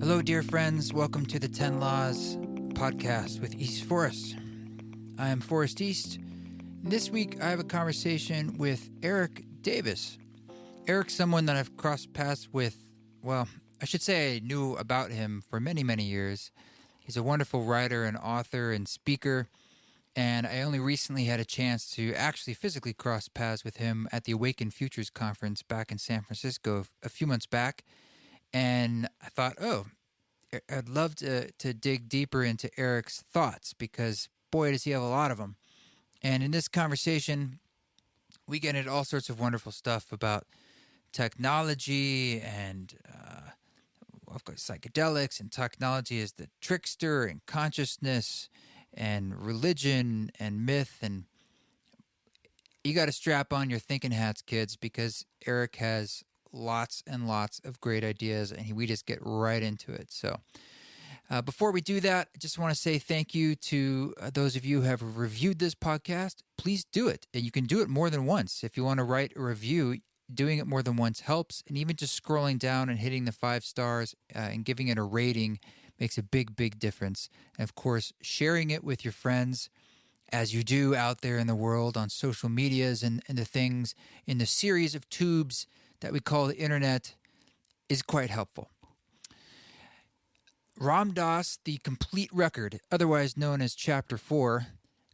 Hello, dear friends. Welcome to the 10 Laws podcast with East Forest. I am Forest East. This week, I have a conversation with Erik Davis. Erik's someone that I've crossed paths with, well, I should say I knew about him for many, many years. He's a wonderful writer and author and speaker, and I only recently had a chance to actually physically cross paths with him at the Awaken Futures Conference back in San Francisco a few months back. And I thought, I'd love to dig deeper into Erik's thoughts because, boy, does he have a lot of them. And in this conversation, we get into all sorts of wonderful stuff about technology and, of course, psychedelics and technology as the trickster and consciousness and religion and myth. And you got to strap on your thinking hats, kids, because Erik has lots and lots of great ideas, and we just get right into it. So before we do that, I just want to say thank you to those of you who have reviewed this podcast. Please do it. And you can do it more than once. If you want to write a review, doing it more than once helps. And even just scrolling down and hitting the 5 stars and giving it a rating makes a big, big difference. And of course, sharing it with your friends as you do out there in the world on social medias and the things in the series of tubes that we call the internet is quite helpful. Ram Dass, the complete record, otherwise known as Chapter 4,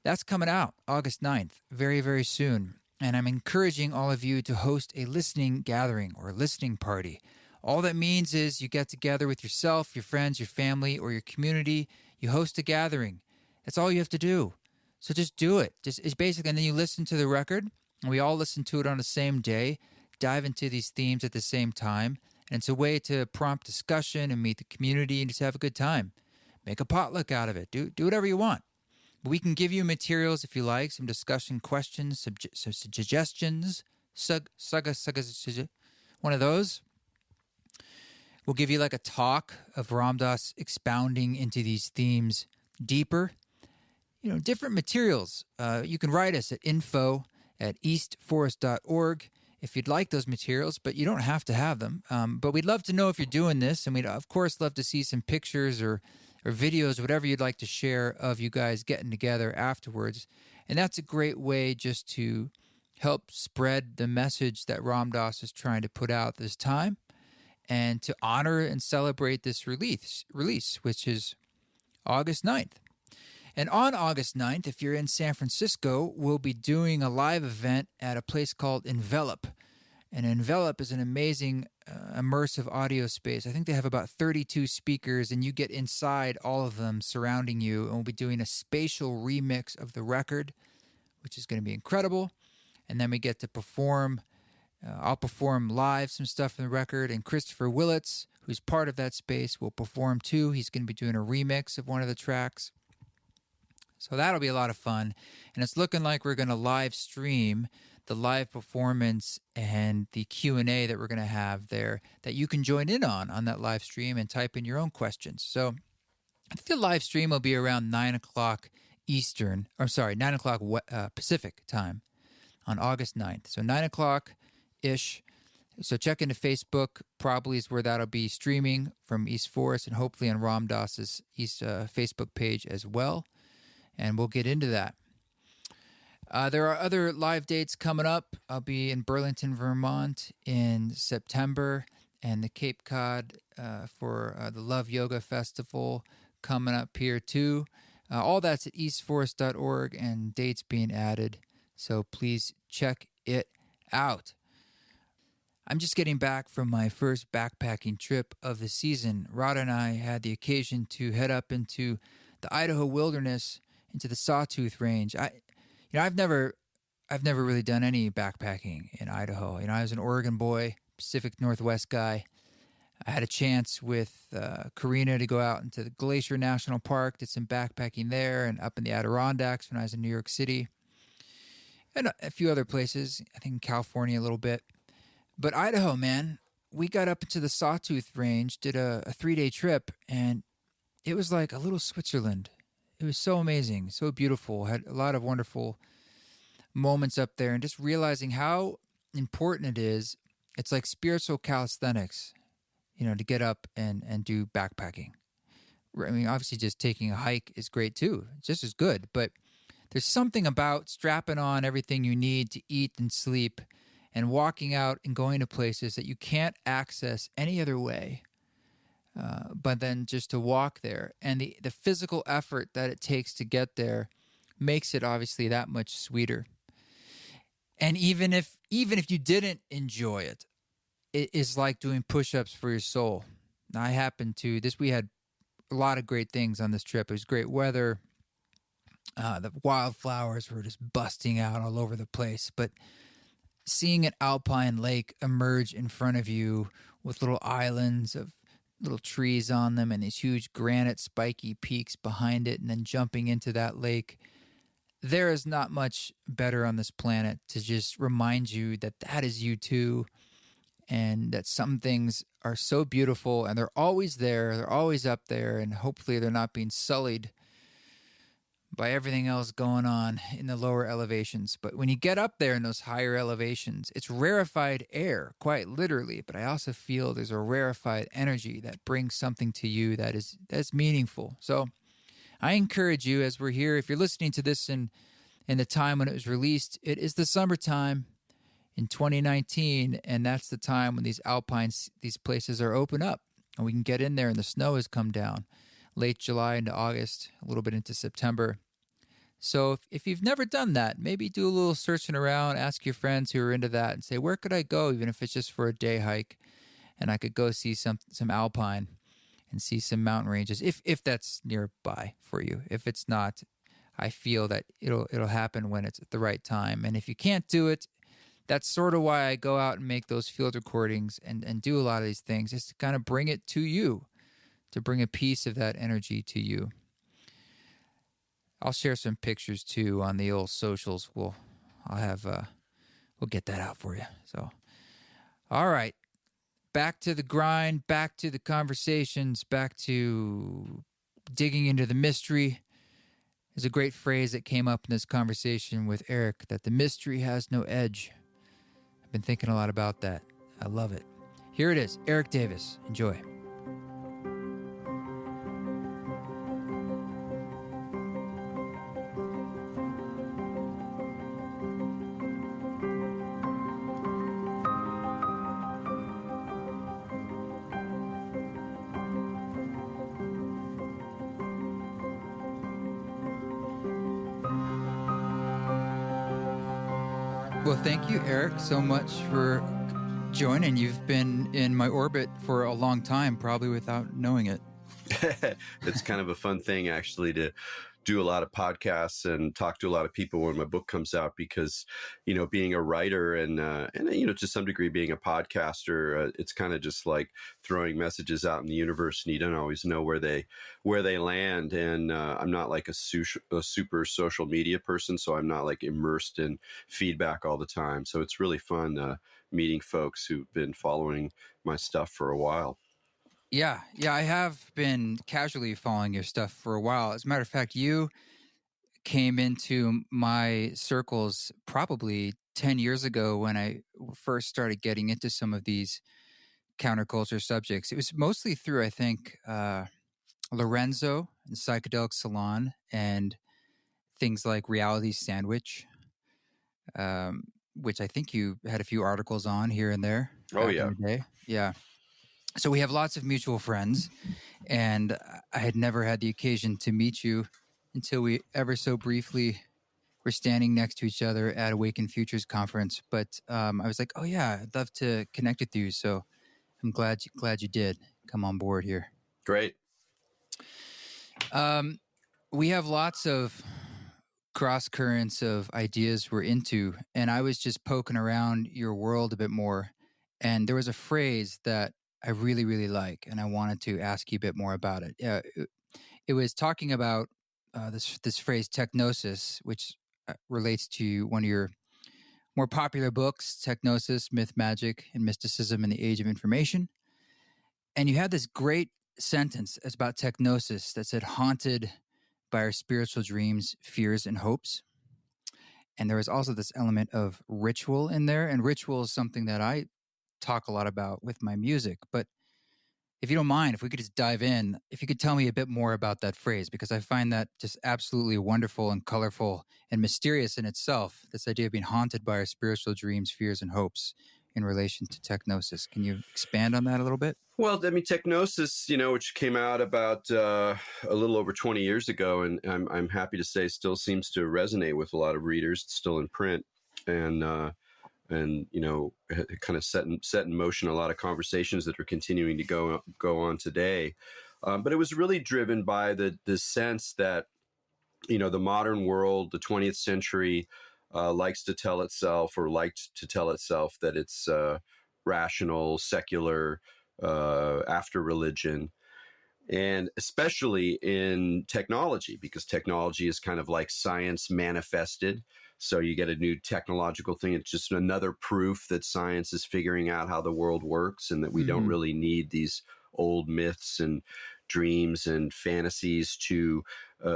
that's coming out August 9th, very, very soon. And I'm encouraging all of you to host a listening gathering or listening party. All that means is you get together with yourself, your friends, your family, or your community. You host a gathering. That's all you have to do. So just do it. It's basically, and then you listen to the record, and we all listen to it on the same day. Dive into these themes at the same time, and it's a way to prompt discussion and meet the community and just have a good time. Make a potluck out of it. Do whatever you want. But we can give you materials if you like, some discussion questions, some suggestions, one of those. We'll give you like a talk of Ram Dass expounding into these themes deeper. Different materials. You can write us at info@eastforest.org. if you'd like those materials, but you don't have to have them. But we'd love to know if you're doing this, and we'd, of course, love to see some pictures or videos, whatever you'd like to share of you guys getting together afterwards. And that's a great way just to help spread the message that Ram Dass is trying to put out this time and to honor and celebrate this release, which is August 9th. And on August 9th, if you're in San Francisco, we'll be doing a live event at a place called Envelop. And Envelop is an amazing immersive audio space. I think they have about 32 speakers, and you get inside all of them surrounding you. And we'll be doing a spatial remix of the record, which is going to be incredible. And then we get to perform. I'll perform live some stuff from the record, and Christopher Willits, who's part of that space, will perform too. He's going to be doing a remix of one of the tracks. So that'll be a lot of fun. And it's looking like we're going to live stream the live performance and the Q&A that we're going to have there that you can join in on that live stream and type in your own questions. So I think the live stream will be around 9 o'clock Eastern, 9 o'clock Pacific time on August 9th. So 9 o'clock-ish. So check into Facebook, probably is where that'll be streaming from East Forest and hopefully on Ram Dass's Facebook page as well. And we'll get into that. There are other live dates coming up. I'll be in Burlington, Vermont in September, and the Cape Cod for the Love Yoga Festival coming up here too. All that's at eastforest.org and dates being added. So please check it out. I'm just getting back from my first backpacking trip of the season. Rod and I had the occasion to head up into the Idaho wilderness, into the Sawtooth Range. I've never really done any backpacking in Idaho. I was an Oregon boy, Pacific Northwest guy. I had a chance with Karina to go out into the Glacier National Park, did some backpacking there, and up in the Adirondacks when I was in New York City, and a few other places. I think in California a little bit. But Idaho, man, we got up into the Sawtooth Range, did a 3-day trip, and it was like a little Switzerland. It was so amazing, so beautiful. Had a lot of wonderful moments up there, and just realizing how important it is. It's like spiritual calisthenics. to get up and do backpacking. I mean, obviously just taking a hike is great too, just as good, but there's something about strapping on everything you need to eat and sleep and walking out and going to places that you can't access any other way, but then just to walk there. And the physical effort that it takes to get there makes it obviously that much sweeter. And even if you didn't enjoy it, it is like doing push-ups for your soul. Now, we had a lot of great things on this trip. It was great weather. The wildflowers were just busting out all over the place. But seeing an alpine lake emerge in front of you with little islands of little trees on them and these huge granite spiky peaks behind it, and then jumping into that lake, there is not much better on this planet to just remind you that that is you too, and that some things are so beautiful and they're always there, they're always up there, and hopefully they're not being sullied by everything else going on in the lower elevations. But when you get up there in those higher elevations, it's rarefied air, quite literally, but I also feel there's a rarefied energy that brings something to you that's meaningful. So I encourage you, as we're here, if you're listening to this in the time when it was released, it is the summertime in 2019, and that's the time when these places are open up, and we can get in there and the snow has come down. Late July into August, a little bit into September. So if you've never done that, maybe do a little searching around, ask your friends who are into that, and say, where could I go, even if it's just for a day hike, and I could go see some alpine and see some mountain ranges, if that's nearby for you. If it's not, I feel that it'll happen when it's at the right time. And if you can't do it, that's sort of why I go out and make those field recordings and do a lot of these things, is to kind of bring it to you, to bring a piece of that energy to you. I'll share some pictures too on the old socials. We'll get that out for you. So, all right, back to the grind, back to the conversations, back to digging into the mystery. There's a great phrase that came up in this conversation with Erik, that the mystery has no edge. I've been thinking a lot about that. I love it. Here it is, Erik Davis. Enjoy. Well, thank you, Erik, so much for joining. You've been in my orbit for a long time, probably without knowing it. It's kind of a fun thing, actually, to do a lot of podcasts and talk to a lot of people when my book comes out, because, being a writer and to some degree being a podcaster, it's kind of just like throwing messages out in the universe, and you don't always know where they land. And I'm not like a super social media person, so I'm not like immersed in feedback all the time. So it's really fun meeting folks who've been following my stuff for a while. Yeah, I have been casually following your stuff for a while. As a matter of fact, you came into my circles probably 10 years ago when I first started getting into some of these counterculture subjects. It was mostly through, I think, Lorenzo and Psychedelic Salon and things like Reality Sandwich, which I think you had a few articles on here and there. Oh, yeah. In the day. Yeah. So we have lots of mutual friends, and I had never had the occasion to meet you until we ever so briefly were standing next to each other at Awaken Futures conference. But I was like, oh yeah, I'd love to connect with you. So I'm glad you did come on board here. Great. We have lots of cross currents of ideas we're into, and I was just poking around your world a bit more, and there was a phrase that I really, really like, and I wanted to ask you a bit more about it. It was talking about this phrase technosis, which relates to one of your more popular books, Technosis, Myth, Magic, and Mysticism in the Age of Information. And you had this great sentence about technosis that said, haunted by our spiritual dreams, fears, and hopes. And there was also this element of ritual in there, and ritual is something that I talk a lot about with my music. But if you don't mind, if we could just dive in, if you could tell me a bit more about that phrase, because I find that just absolutely wonderful and colorful and mysterious in itself. This idea of being haunted by our spiritual dreams, fears, and hopes in relation to technosis. Can you expand on that a little bit? Well, I mean, technosis, which came out about a little over 20 years ago, and I'm happy to say still seems to resonate with a lot of readers. It's still in print, and it kind of set in motion a lot of conversations that are continuing to go on today. But it was really driven by the sense that the modern world, the 20th century, liked to tell itself that it's rational, secular, after religion, and especially in technology, because technology is kind of like science manifested. So you get a new technological thing. It's just another proof that science is figuring out how the world works, and that we don't really need these old myths and dreams and fantasies to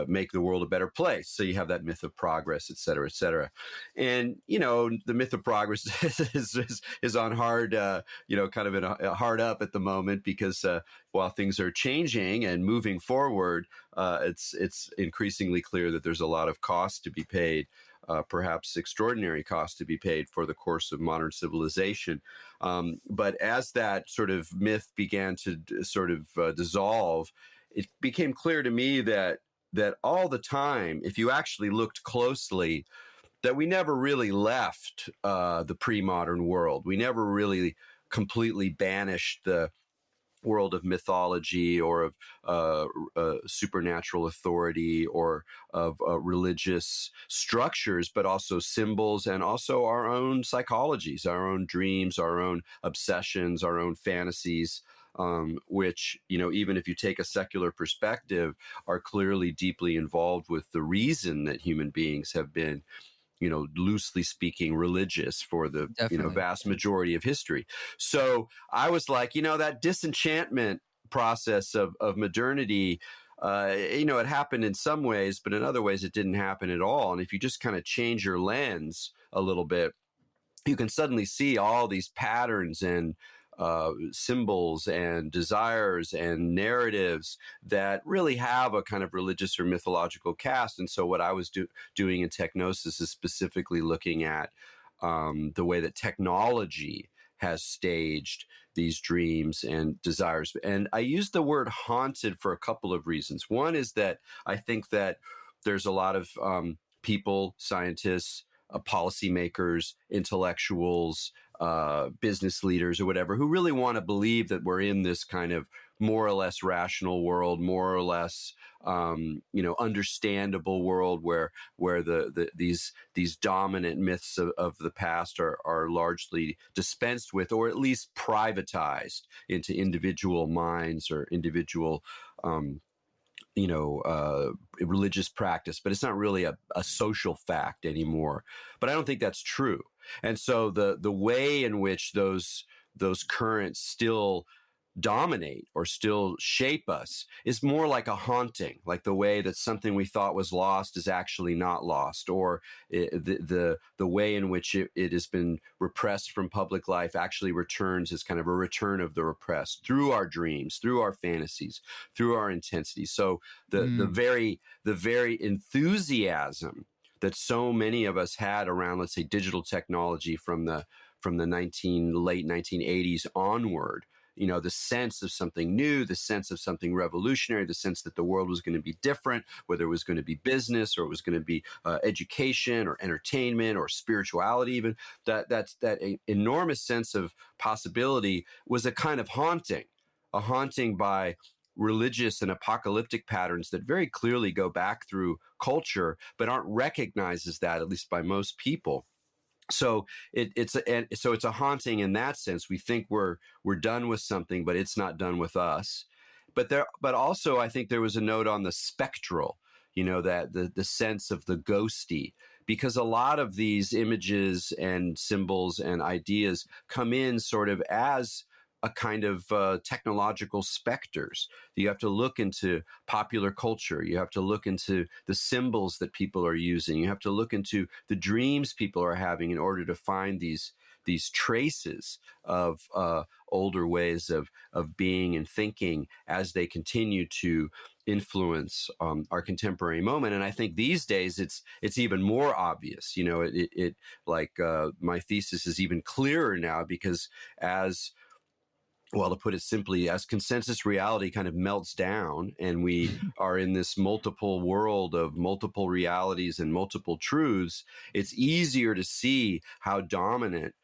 make the world a better place. So you have that myth of progress, et cetera, et cetera. And, the myth of progress is on hard, kind of in a hard up at the moment, because while things are changing and moving forward, it's increasingly clear that there's a lot of cost to be paid. Perhaps extraordinary cost to be paid for the course of modern civilization. But as that sort of myth began to sort of dissolve, it became clear to me that all the time, if you actually looked closely, that we never really left the pre-modern world. We never really completely banished the world of mythology or of supernatural authority or of religious structures, but also symbols, and also our own psychologies, our own dreams, our own obsessions, our own fantasies, which, even if you take a secular perspective, are clearly deeply involved with the reason that human beings have been, loosely speaking, religious for the vast majority of history. So I was like, that disenchantment process of modernity, it happened in some ways, but in other ways it didn't happen at all. And if you just kind of change your lens a little bit, you can suddenly see all these patterns and symbols and desires and narratives that really have a kind of religious or mythological cast. And so what I was doing in TechGnosis is specifically looking at the way that technology has staged these dreams and desires. And I use the word haunted for a couple of reasons. One is that I think that there's a lot of people, scientists, policymakers, intellectuals, business leaders or whatever, who really want to believe that we're in this kind of more or less rational world, more or less, understandable world where these dominant myths of the past are largely dispensed with, or at least privatized into individual minds or individual religious practice, but it's not really a social fact anymore. But I don't think that's true. And so the way in which those currents still dominate or still shape us is more like a haunting, like the way that something we thought was lost is actually not lost, or the way in which it has been repressed from public life actually returns as kind of a return of the repressed through our dreams, through our fantasies, through our intensity. So the very enthusiasm that so many of us had around, let's say, digital technology from the late 1980s onward, the sense of something new, the sense of something revolutionary, the sense that the world was going to be different, whether it was going to be business or it was going to be education or entertainment or spirituality, even that enormous sense of possibility was a kind of a haunting by religious and apocalyptic patterns that very clearly go back through culture, but aren't recognized as that, at least by most people. So it's a haunting in that sense. We think we're done with something, but it's not done with us. But also I think there was a note on the spectral, that the sense of the ghosty, because a lot of these images and symbols and ideas come in sort of as a kind of technological specters. You have to look into popular culture. You have to look into the symbols that people are using. You have to look into the dreams people are having in order to find these these traces of older ways of being and thinking as they continue to influence our contemporary moment. And I think these days it's even more obvious. You know, it like my thesis is even clearer now, because as well, to put it simply, as consensus reality kind of melts down and we are in this multiple world of multiple realities and multiple truths, it's easier to see how dominant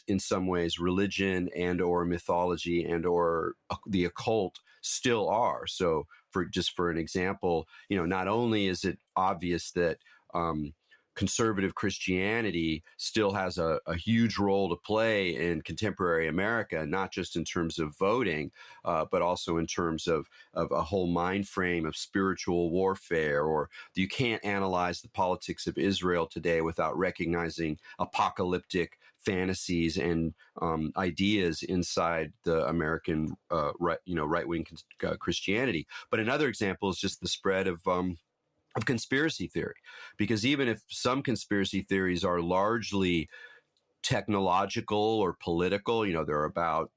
in some ways religion and or mythology and or the occult still are. So for an example, you know, not only is it obvious that conservative Christianity still has a huge role to play in contemporary America, not just in terms of voting, but also in terms of a whole mind frame of spiritual warfare. Or you can't analyze the politics of Israel today without recognizing apocalyptic fantasies and ideas inside the American right-wing Christianity. But another example is just the spread of conspiracy theory, because even if some conspiracy theories are largely technological or political, you know, they're about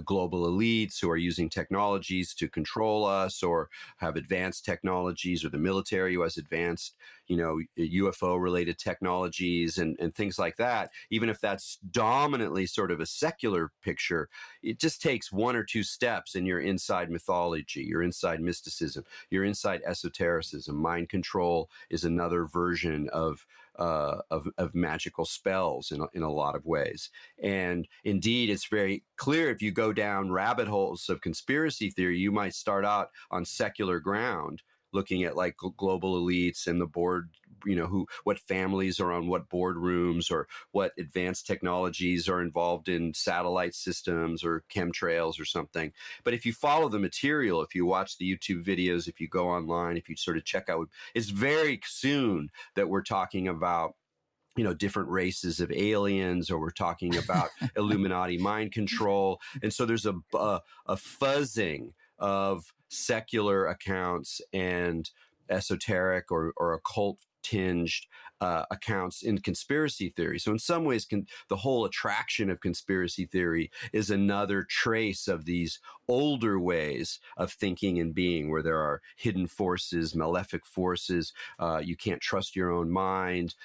global elites who are using technologies to control us or have advanced technologies, or the military who has advanced, you know, UFO related technologies and things like that. Even if that's dominantly sort of a secular picture, it just takes one or two steps and you're inside mythology, you're inside mysticism, you're inside esotericism. Mind control is another version of magical spells in a lot of ways. And indeed, it's very clear if you go down rabbit holes of conspiracy theory, you might start out on secular ground, looking at like global elites and the board, you know, what families are on what boardrooms, or what advanced technologies are involved in satellite systems or chemtrails or something. But if you follow the material, if you watch the YouTube videos, if you go online, if you sort of check out, it's very soon that we're talking about, you know, different races of aliens, or we're talking about Illuminati mind control. And so there's a fuzzing of secular accounts and esoteric or occult tinged accounts in conspiracy theory. So in some ways, the whole attraction of conspiracy theory is another trace of these older ways of thinking and being, where there are hidden forces, malefic forces. You can't trust your own mind.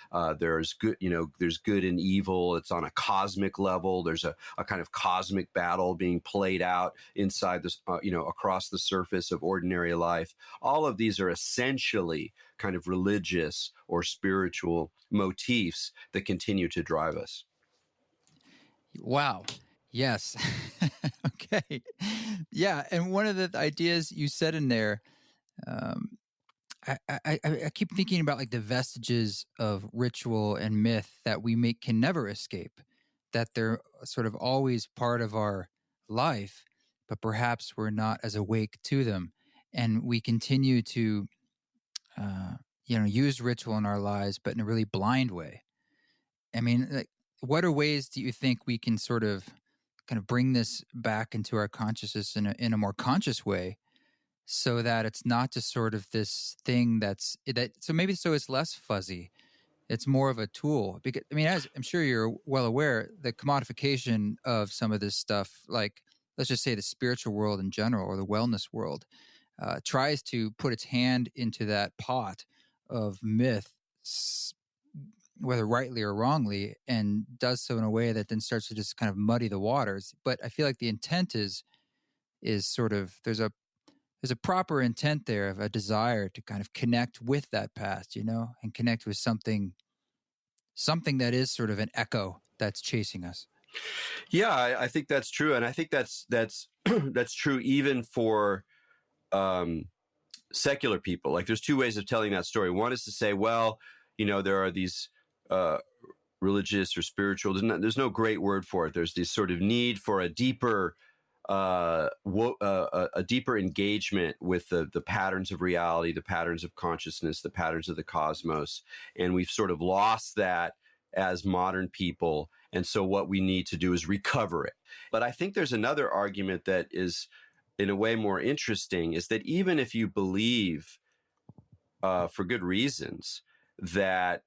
There's good, you know, there's good and evil. It's on a cosmic level. There's a kind of cosmic battle being played out inside this, you know, across the surface of ordinary life. All of these are essentially kind of religious or spiritual motifs that continue to drive us. Wow. Yes. Okay. Yeah. And one of the ideas you said in there, I keep thinking about like the vestiges of ritual and myth that we can never escape, that they're sort of always part of our life, but perhaps we're not as awake to them. And we continue to, use ritual in our lives, but in a really blind way. I mean, like, what are ways do you think we can sort of kind of bring this back into our consciousness in a more conscious way, so that it's not just sort of this thing so it's less fuzzy. It's more of a tool. Because, I mean, as I'm sure you're well aware, the commodification of some of this stuff, like let's just say the spiritual world in general or the wellness world, tries to put its hand into that pot of myth, whether rightly or wrongly, and does so in a way that then starts to just kind of muddy the waters. But I feel like the intent is sort of, there's a proper intent there of a desire to kind of connect with that past, and connect with something that is sort of an echo that's chasing us. Yeah, I think that's true. And I think that's that's true even for secular people. Like, there's two ways of telling that story. One is to say, well, there are these religious or spiritual, there's no great word for it. There's this sort of need for a deeper engagement with the patterns of reality, the patterns of consciousness, the patterns of the cosmos. And we've sort of lost that as modern people. And so what we need to do is recover it. But I think there's another argument that is, in a way, more interesting, is that even if you believe, for good reasons, that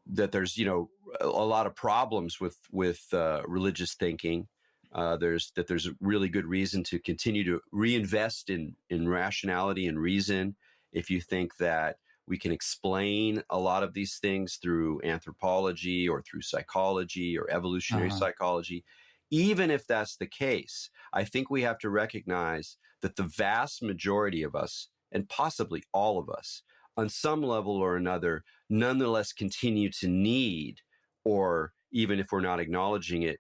there's, you know, a lot of problems with religious thinking. There's a really good reason to continue to reinvest in rationality and reason. If you think that we can explain a lot of these things through anthropology or through psychology or evolutionary psychology, even if that's the case, I think we have to recognize that the vast majority of us, and possibly all of us, on some level or another, nonetheless continue to need, or even if we're not acknowledging it,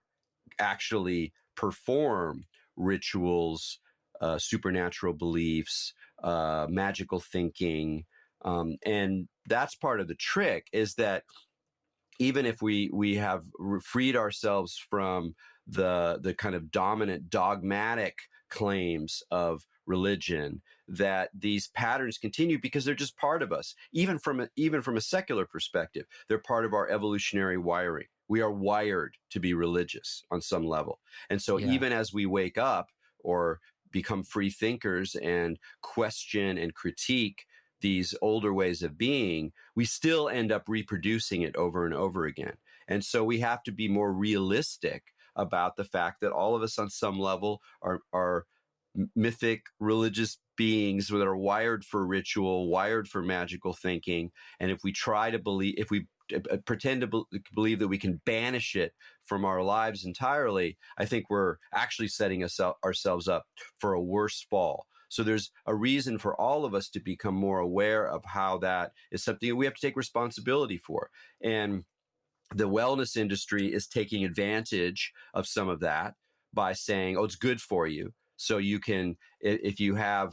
actually perform rituals, supernatural beliefs, magical thinking. And that's part of the trick, is that even if we have freed ourselves from the kind of dominant dogmatic claims of religion, that these patterns continue because they're just part of us. Even from a secular perspective, they're part of our evolutionary wiring. We are wired to be religious on some level. And so even as we wake up or become free thinkers and question and critique these older ways of being, we still end up reproducing it over and over again. And so we have to be more realistic about the fact that all of us on some level are mythic religious beings that are wired for ritual, wired for magical thinking. And if we try to believe, if we pretend to believe that we can banish it from our lives entirely, I think we're actually setting ourselves up for a worse fall. So there's a reason for all of us to become more aware of how that is something that we have to take responsibility for. And the wellness industry is taking advantage of some of that by saying, oh, it's good for you. So you can, if you have,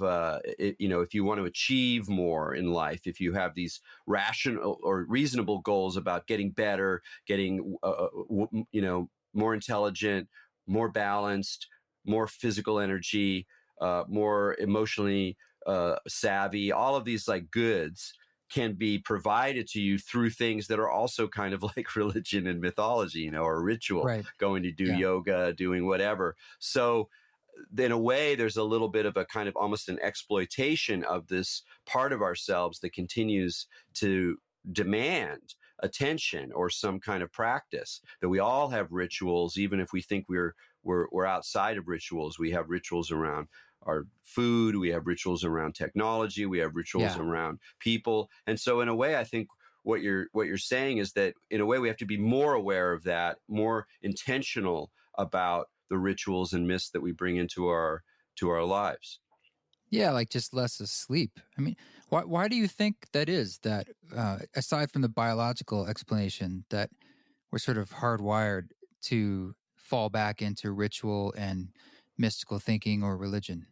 if you want to achieve more in life, if you have these rational or reasonable goals about getting better, getting, more intelligent, more balanced, more physical energy, more emotionally savvy, all of these like goods can be provided to you through things that are also kind of like religion and mythology, or ritual, going to do yoga, doing whatever. So in a way, there's a little bit of a kind of almost an exploitation of this part of ourselves that continues to demand attention or some kind of practice. That we all have rituals, even if we think we're outside of rituals. We have rituals around our food, we have rituals around technology, we have rituals around people. And so in a way, I think what you're saying is that in a way we have to be more aware of that, more intentional about the rituals and myths that we bring into our lives. Yeah, like just less asleep. I mean, why do you think that is, that aside from the biological explanation, that we're sort of hardwired to fall back into ritual and mystical thinking or religion?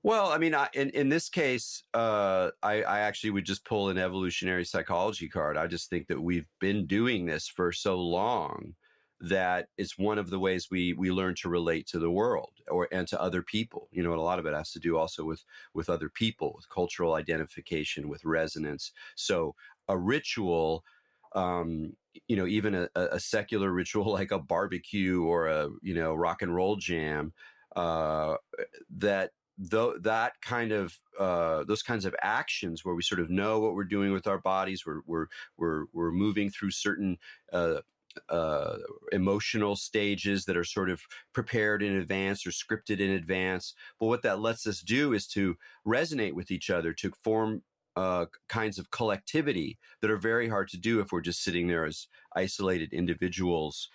Well, I mean, in this case, I actually would just pull an evolutionary psychology card. I just think that we've been doing this for so long that it's one of the ways we learn to relate to the world and to other people. And a lot of it has to do also with other people, with cultural identification, with resonance. So a ritual, even a secular ritual like a barbecue or a rock and roll jam, that kind of those kinds of actions where we sort of know what we're doing with our bodies, we're moving through certain emotional stages that are sort of prepared in advance or scripted in advance. But what that lets us do is to resonate with each other, to form kinds of collectivity that are very hard to do if we're just sitting there as isolated individuals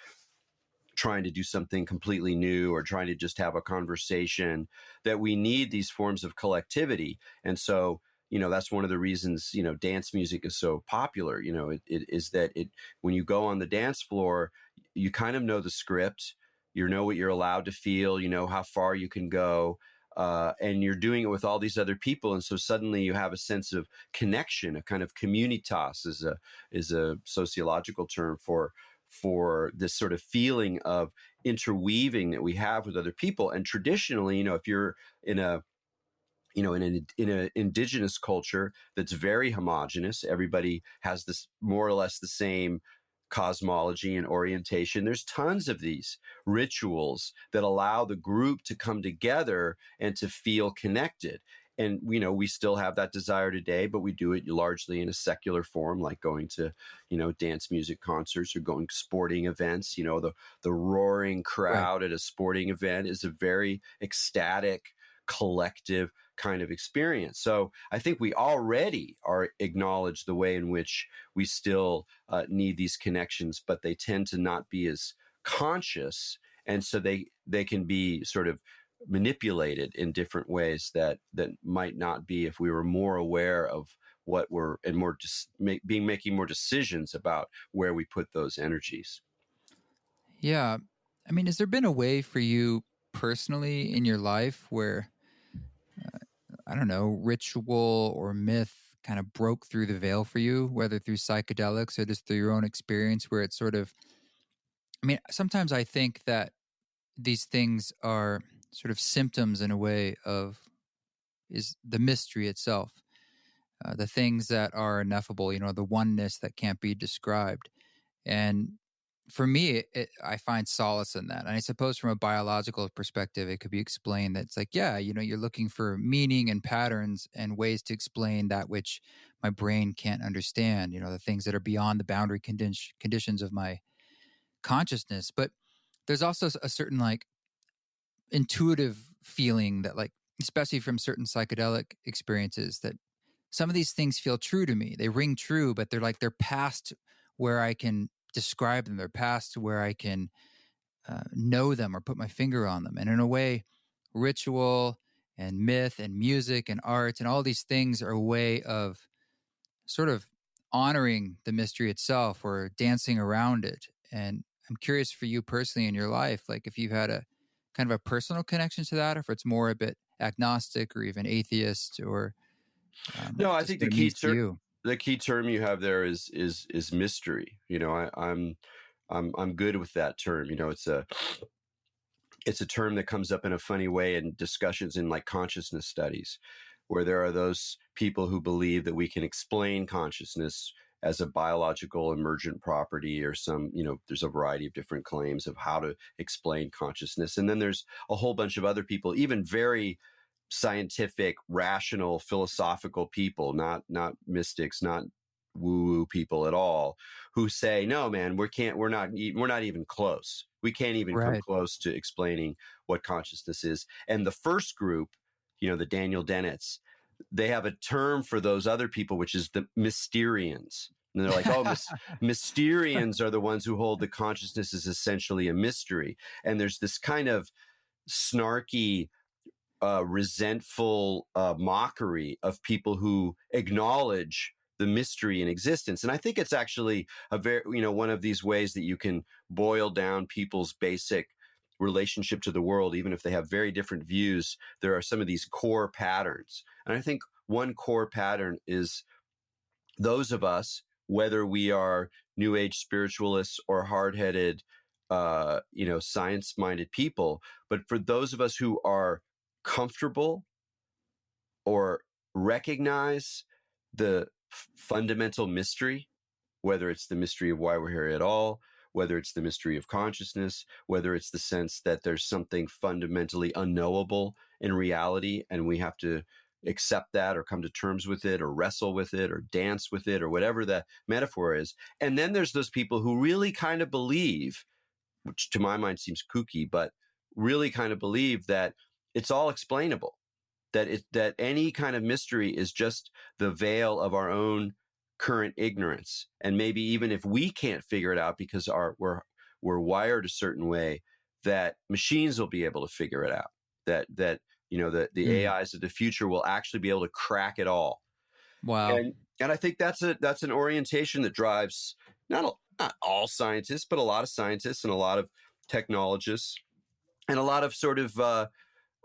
trying to do something completely new or trying to just have a conversation. That we need these forms of collectivity. And so, that's one of the reasons, dance music is so popular. It is that when you go on the dance floor, you kind of know the script, you know what you're allowed to feel, how far you can go. And you're doing it with all these other people. And so suddenly you have a sense of connection, a kind of communitas is a sociological term for this sort of feeling of interweaving that we have with other people. And traditionally, if you're in an indigenous culture that's very homogenous, everybody has this more or less the same cosmology and orientation. There's tons of these rituals that allow the group to come together and to feel connected. And, we still have that desire today, but we do it largely in a secular form, like going to, dance music concerts or going to sporting events. The roaring Right. crowd at a sporting event is a very ecstatic, collective kind of experience. So I think we already acknowledge the way in which we still need these connections, but they tend to not be as conscious. And so they can be sort of manipulated in different ways that might not be if we were more aware of what we're, and more just making more decisions about where we put those energies. Yeah. I mean, has there been a way for you personally in your life where, I don't know, ritual or myth kind of broke through the veil for you, whether through psychedelics or just through your own experience, where it's sort of, I mean, sometimes I think that these things are sort of symptoms in a way of is the mystery itself, the things that are ineffable, the oneness that can't be described. And for me, I find solace in that. And I suppose from a biological perspective, it could be explained that it's like, yeah, you're looking for meaning and patterns and ways to explain that which my brain can't understand, the things that are beyond the boundary conditions of my consciousness. But there's also a certain like intuitive feeling that, like, especially from certain psychedelic experiences, that some of these things feel true to me. They ring true, but they're past where I can describe them. They're past where I can know them or put my finger on them. And in a way, ritual and myth and music and art and all these things are a way of sort of honoring the mystery itself or dancing around it. And I'm curious for you personally in your life, like if you've had a kind of a personal connection to that, or if it's more a bit agnostic or even atheist, or No, I just think what it means to you. the key term you have there is mystery. I'm good with that term. It's a term that comes up in a funny way in discussions in like consciousness studies, where there are those people who believe that we can explain consciousness as a biological emergent property or some, there's a variety of different claims of how to explain consciousness. And then there's a whole bunch of other people, even very scientific, rational, philosophical people, not mystics, not woo-woo people at all, who say, no, man, we're not even close. We can't even come Right. close to explaining what consciousness is. And the first group, the Daniel Dennett's, they have a term for those other people, which is the Mysterians. And they're like, oh, Mysterians are the ones who hold the consciousness is essentially a mystery. And there's this kind of snarky, resentful mockery of people who acknowledge the mystery in existence. And I think it's actually a very, one of these ways that you can boil down people's basic relationship to the world, even if they have very different views. There are some of these core patterns. And I think one core pattern is those of us, whether we are New Age spiritualists or hard-headed, science-minded people, but for those of us who are comfortable or recognize the fundamental mystery, whether it's the mystery of why we're here at all, whether it's the mystery of consciousness, whether it's the sense that there's something fundamentally unknowable in reality and we have to accept that or come to terms with it or wrestle with it or dance with it or whatever the metaphor is. And then there's those people who really kind of believe, which to my mind seems kooky, but really kind of believe that it's all explainable, that any kind of mystery is just the veil of our own current ignorance. And maybe even if we can't figure it out because we're wired a certain way, that machines will be able to figure it out, that the AIs of the future will actually be able to crack it all. Wow. And I think that's an orientation that drives not all scientists, but a lot of scientists and a lot of technologists and a lot of sort of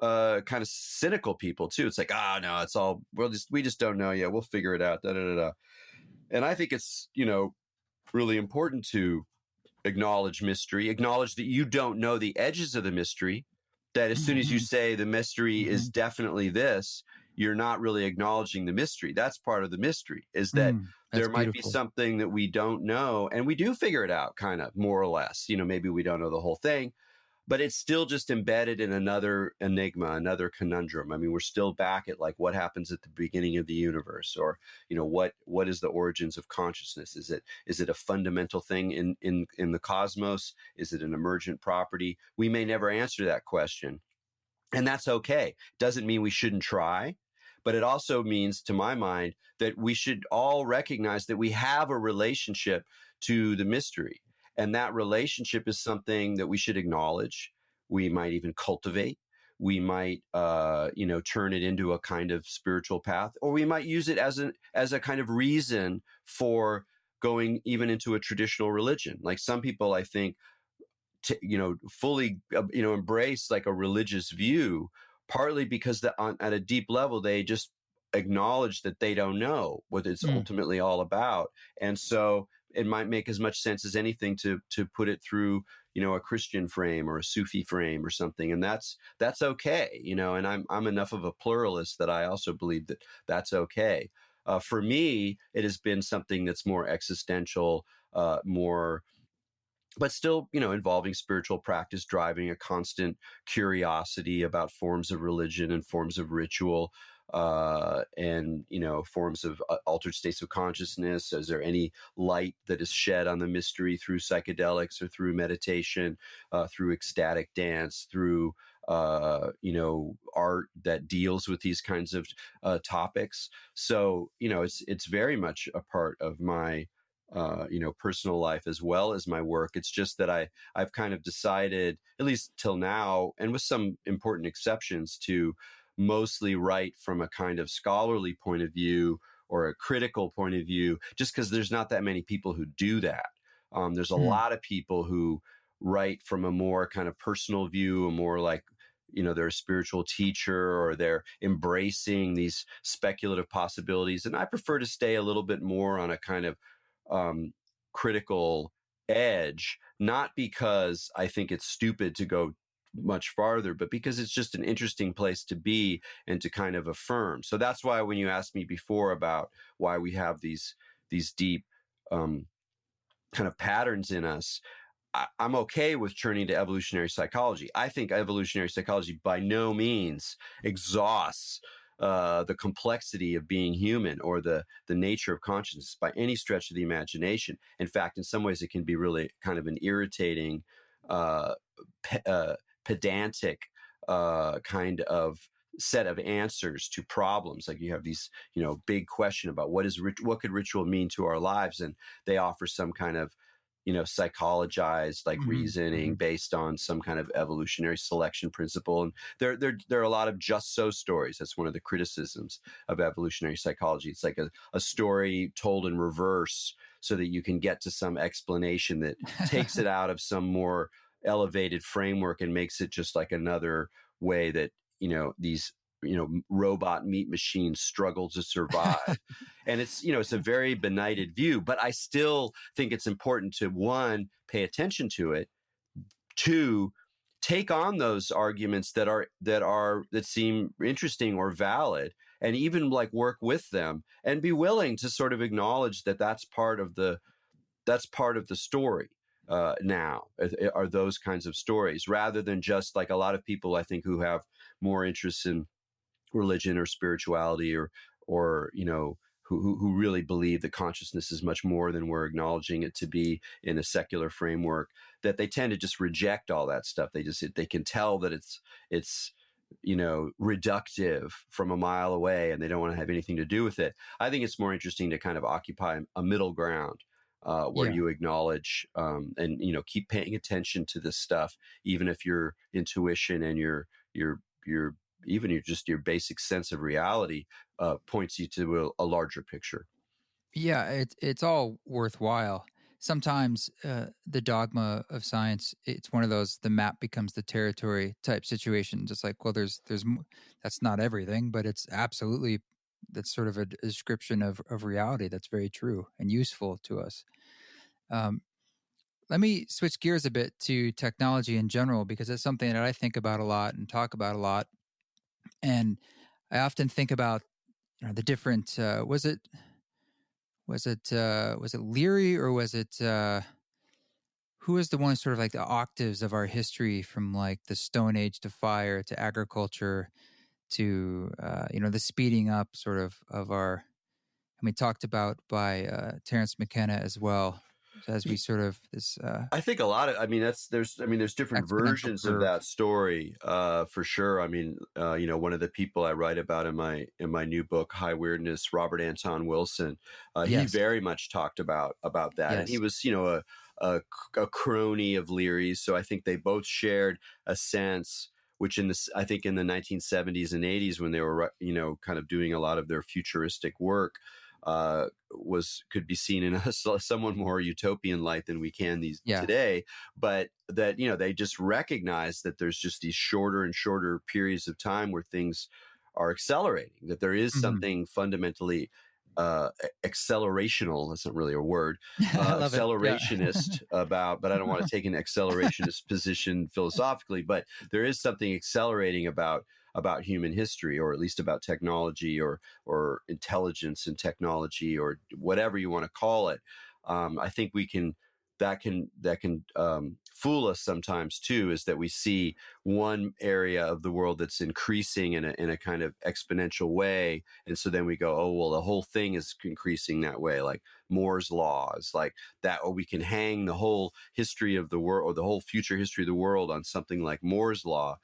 kind of cynical people too. It's like, no, it's all, we just don't know yet. We'll figure it out. Da, da, da, da. And I think it's, really important to acknowledge mystery, acknowledge that you don't know the edges of the mystery, that as soon as you say the mystery is definitely this, you're not really acknowledging the mystery. That's part of the mystery, is that there might be something that we don't know, and we do figure it out kind of more or less. Maybe we don't know the whole thing, but it's still just embedded in another enigma, another conundrum. I mean, we're still back at like what happens at the beginning of the universe, or what is the origins of consciousness? Is it a fundamental thing in the cosmos? Is it an emergent property? We may never answer that question, and that's okay. Doesn't mean we shouldn't try, but it also means, to my mind, that we should all recognize that we have a relationship to the mystery. And that relationship is something that we should acknowledge. We might even cultivate. We might, turn it into a kind of spiritual path, or we might use it as a kind of reason for going even into a traditional religion. Like some people, I think, fully, embrace like a religious view, partly because at a deep level, they just acknowledge that they don't know what it's ultimately all about. And so it might make as much sense as anything to put it through, a Christian frame or a Sufi frame or something. And that's okay, and I'm enough of a pluralist that I also believe that that's okay. For me, it has been something that's more existential, but still, involving spiritual practice, driving a constant curiosity about forms of religion and forms of ritual, and, forms of altered states of consciousness. Is there any light that is shed on the mystery through psychedelics or through meditation, through ecstatic dance, through, art that deals with these kinds of topics? So, it's very much a part of my personal life as well as my work. It's just that I've kind of decided, at least till now, and with some important exceptions, to mostly write from a kind of scholarly point of view or a critical point of view, just because there's not that many people who do that. There's a lot of people who write from a more kind of personal view, a more like, they're a spiritual teacher, or they're embracing these speculative possibilities. And I prefer to stay a little bit more on a kind of critical edge, not because I think it's stupid to go much farther, but because it's just an interesting place to be and to kind of affirm. So that's why when you asked me before about why we have these deep kind of patterns in us, I'm okay with turning to evolutionary psychology. I think evolutionary psychology by no means exhausts the complexity of being human or the nature of consciousness by any stretch of the imagination. In fact, in some ways, it can be really kind of an irritating, pedantic kind of set of answers to problems. Like you have these, big question about what could ritual mean to our lives, and they offer some kind of psychologized like reasoning based on some kind of evolutionary selection principle. And there are a lot of just so stories. That's one of the criticisms of evolutionary psychology. It's like a story told in reverse so that you can get to some explanation that takes it out of some more elevated framework and makes it just like another way that, these robot meat machines struggle to survive. And it's a very benighted view, but I still think it's important to, one, pay attention to it, two, take on those arguments that seem interesting or valid, and even like work with them and be willing to sort of acknowledge that that's part of the story. Now are those kinds of stories, rather than just like a lot of people I think who have more interests in religion or spirituality or who really believe that consciousness is much more than we're acknowledging it to be in a secular framework, that they tend to just reject all that stuff. They can tell that it's reductive from a mile away, and they don't want to have anything to do with it. I think it's more interesting to kind of occupy a middle ground where you acknowledge and keep paying attention to this stuff, even if your intuition and your your basic sense of reality points you to a larger picture. Yeah, it's all worthwhile. Sometimes the dogma of science, it's one of those, the map becomes the territory type situations. It's like, well, there's that's not everything, but it's absolutely, that's sort of a description of reality that's very true and useful to us. Let me switch gears a bit to technology in general, because it's something that I think about a lot and talk about a lot. And I often think about the different, was it Leary, or was it who is the one sort of like the octaves of our history, from like the Stone Age to fire to agriculture to the speeding up sort of our, I mean, talked about by Terence McKenna as well, as we sort of this I think a lot of, I mean, there's different exponential versions of curve. that story, for sure. I mean, one of the people I write about in my new book, High Weirdness, Robert Anton Wilson, he Yes, very much talked about that. And he yes, was, a crony of Leary's. So I think they both shared a sense, which I think in the 1970s and 80s, when they were, kind of doing a lot of their futuristic work, could be seen in a somewhat more utopian light than we can yeah, today, but that they just recognize that there's just these shorter and shorter periods of time where things are accelerating, that there is hmm something fundamentally accelerational. That's not really a word. I love it. Yeah, Accelerationist about, but I don't want to take an accelerationist position philosophically, but there is something accelerating about human history, or at least about technology, or intelligence and technology, or whatever you want to call it. I think that can fool us sometimes too, is that we see one area of the world that's increasing in a kind of exponential way, and so then we go, oh well, the whole thing is increasing that way, like Moore's law is like that, or we can hang the whole history of the world, or the whole future history of the world, on something like Moore's law.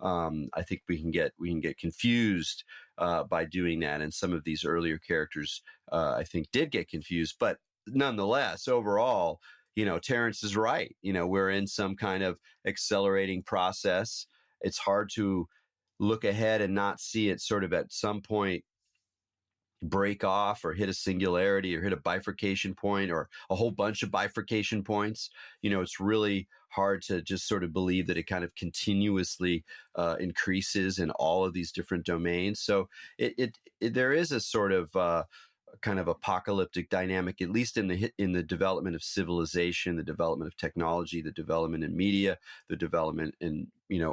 I think we can get confused by doing that, and some of these earlier characters, I think, did get confused. But nonetheless, overall, Terence is right. We're in some kind of accelerating process. It's hard to look ahead and not see it sort of at some point break off, or hit a singularity, or hit a bifurcation point, or a whole bunch of bifurcation points. It's really hard to just sort of believe that it kind of continuously increases in all of these different domains. So there is a sort of kind of apocalyptic dynamic, at least in the development of civilization, the development of technology, the development in media, the development in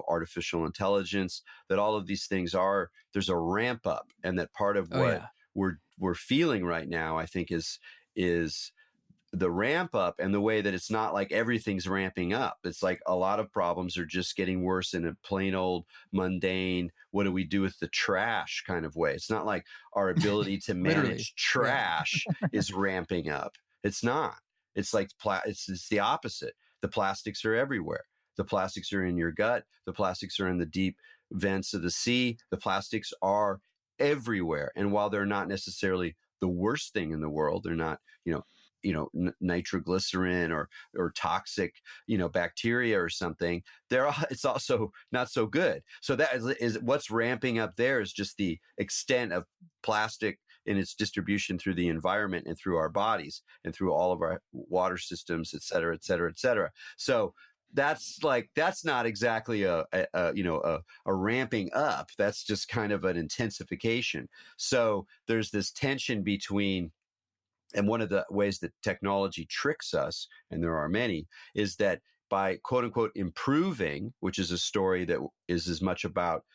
artificial intelligence. That all of these things there's a ramp up, and that part of oh what yeah, we're feeling right now, I think, is the ramp up, and the way that it's not like everything's ramping up. It's like a lot of problems are just getting worse in a plain old mundane, what do we do with the trash kind of way. It's not like our ability to literally, manage yeah, trash is ramping up. It's not. It's like it's the opposite. The plastics are everywhere. The plastics are in your gut. The plastics are in the deep vents of the sea. The plastics are everywhere. And while they're not necessarily the worst thing in the world, they're not, nitroglycerin or toxic, bacteria or something. It's also not so good. So that is what's ramping up there, is just the extent of plastic in its distribution through the environment and through our bodies and through all of our water systems, et cetera, et cetera, et cetera. So that's not exactly a ramping up. That's just kind of an intensification. So there's this tension between, and one of the ways that technology tricks us, and there are many, is that by quote unquote improving, which is a story that is as much about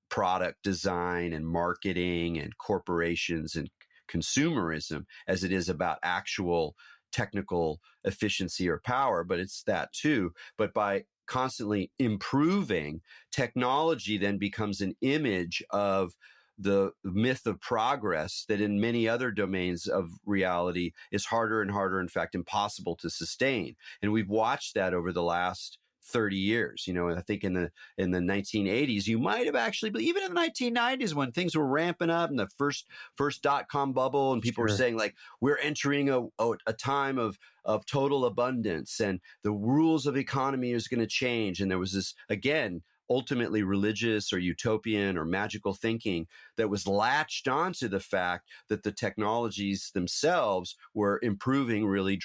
product design and marketing and corporations and consumerism as it is about actual technical efficiency or power, but it's that too. But by constantly improving, technology then becomes an image of the myth of progress that in many other domains of reality is harder and harder, in fact, impossible to sustain. And we've watched that over the last 30 years. I think in the 1980s, you might have actually, but even in the 1990s, when things were ramping up, and the first dot-com bubble, and people were sure, saying like, we're entering a time of total abundance, and the rules of economy is going to change. And there was this, again, ultimately religious or utopian or magical thinking that was latched onto the fact that the technologies themselves were improving really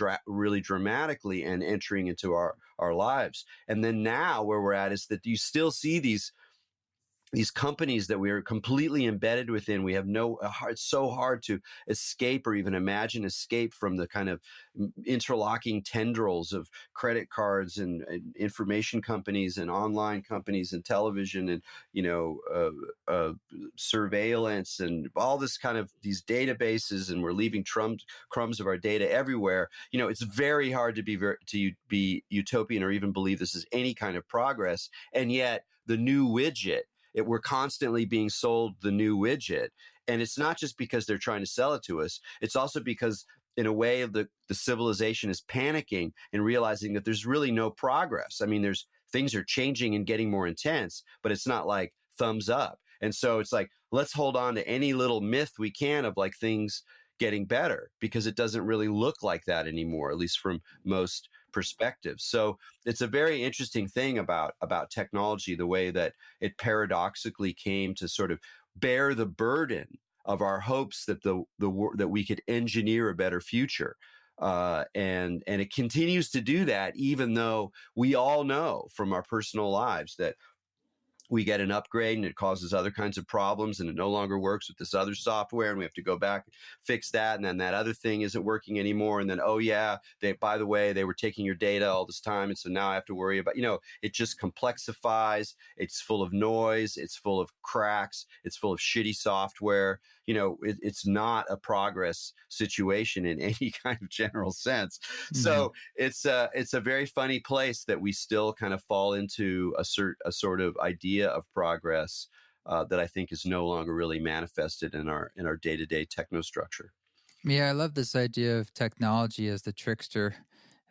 dramatically and entering into our lives. And then now where we're at is that you still see these these companies that we are completely embedded within. We have it's so hard to escape or even imagine escape from the kind of interlocking tendrils of credit cards and information companies and online companies and television and, surveillance and all this kind of these databases, and we're leaving crumbs of our data everywhere. It's very hard to be utopian or even believe this is any kind of progress. And yet the new widget, we're constantly being sold the new widget. And it's not just because they're trying to sell it to us. It's also because, in a way, the civilization is panicking and realizing that there's really no progress. I mean, things are changing and getting more intense, but it's not like thumbs up. And so it's like, let's hold on to any little myth we can of like things getting better, because it doesn't really look like that anymore, at least from most perspectives. So it's a very interesting thing about technology, the way that it paradoxically came to sort of bear the burden of our hopes that that we could engineer a better future. And it continues to do that, even though we all know from our personal lives that we get an upgrade and it causes other kinds of problems and it no longer works with this other software and we have to go back and fix that. And then that other thing isn't working anymore. And then, oh yeah, by the way, they were taking your data all this time. And so now I have to worry about, it just complexifies. It's full of noise. It's full of cracks. It's full of shitty software. It's not a progress situation in any kind of general sense. Mm-hmm. So it's a very funny place that we still kind of fall into a sort of idea of progress that I think is no longer really manifested in our day-to-day technostructure. Yeah, I love this idea of technology as the trickster,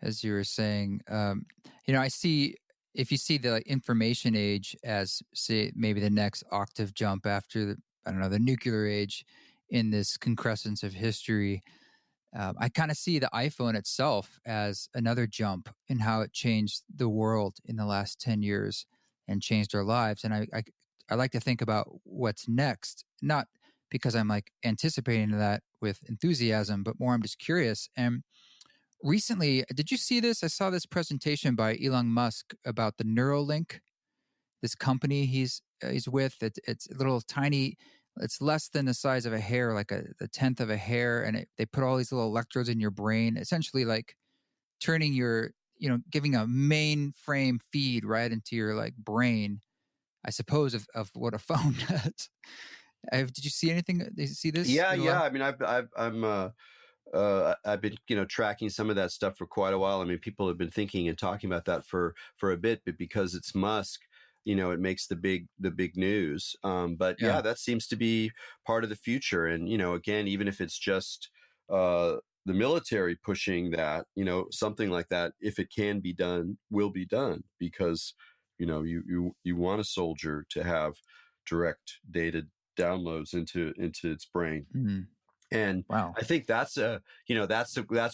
as you were saying. I see, if you see the information age as, say, maybe the next octave jump after the nuclear age in this concrescence of history, I kind of see the iPhone itself as another jump in how it changed the world in the last 10 years and changed our lives. And I like to think about what's next, not because I'm like anticipating that with enthusiasm, but more I'm just curious. And recently, did you see this? I saw this presentation by Elon Musk about the Neuralink, this company he's with. It's a little tiny. It's less than the size of a hair, like a tenth of a hair, and they put all these little electrodes in your brain, essentially like turning your, giving a mainframe feed right into your like brain, I suppose, of what a phone does. Did you see anything? Did you see this? Yeah. I mean, I've been, tracking some of that stuff for quite a while. I mean, people have been thinking and talking about that for a bit, but because it's Musk, it makes the big news. But yeah, that seems to be part of the future. And, again, even if it's just the military pushing that, something like that, if it can be done, will be done, because, you want a soldier to have direct data downloads into its brain. Mm-hmm. And wow. I think that's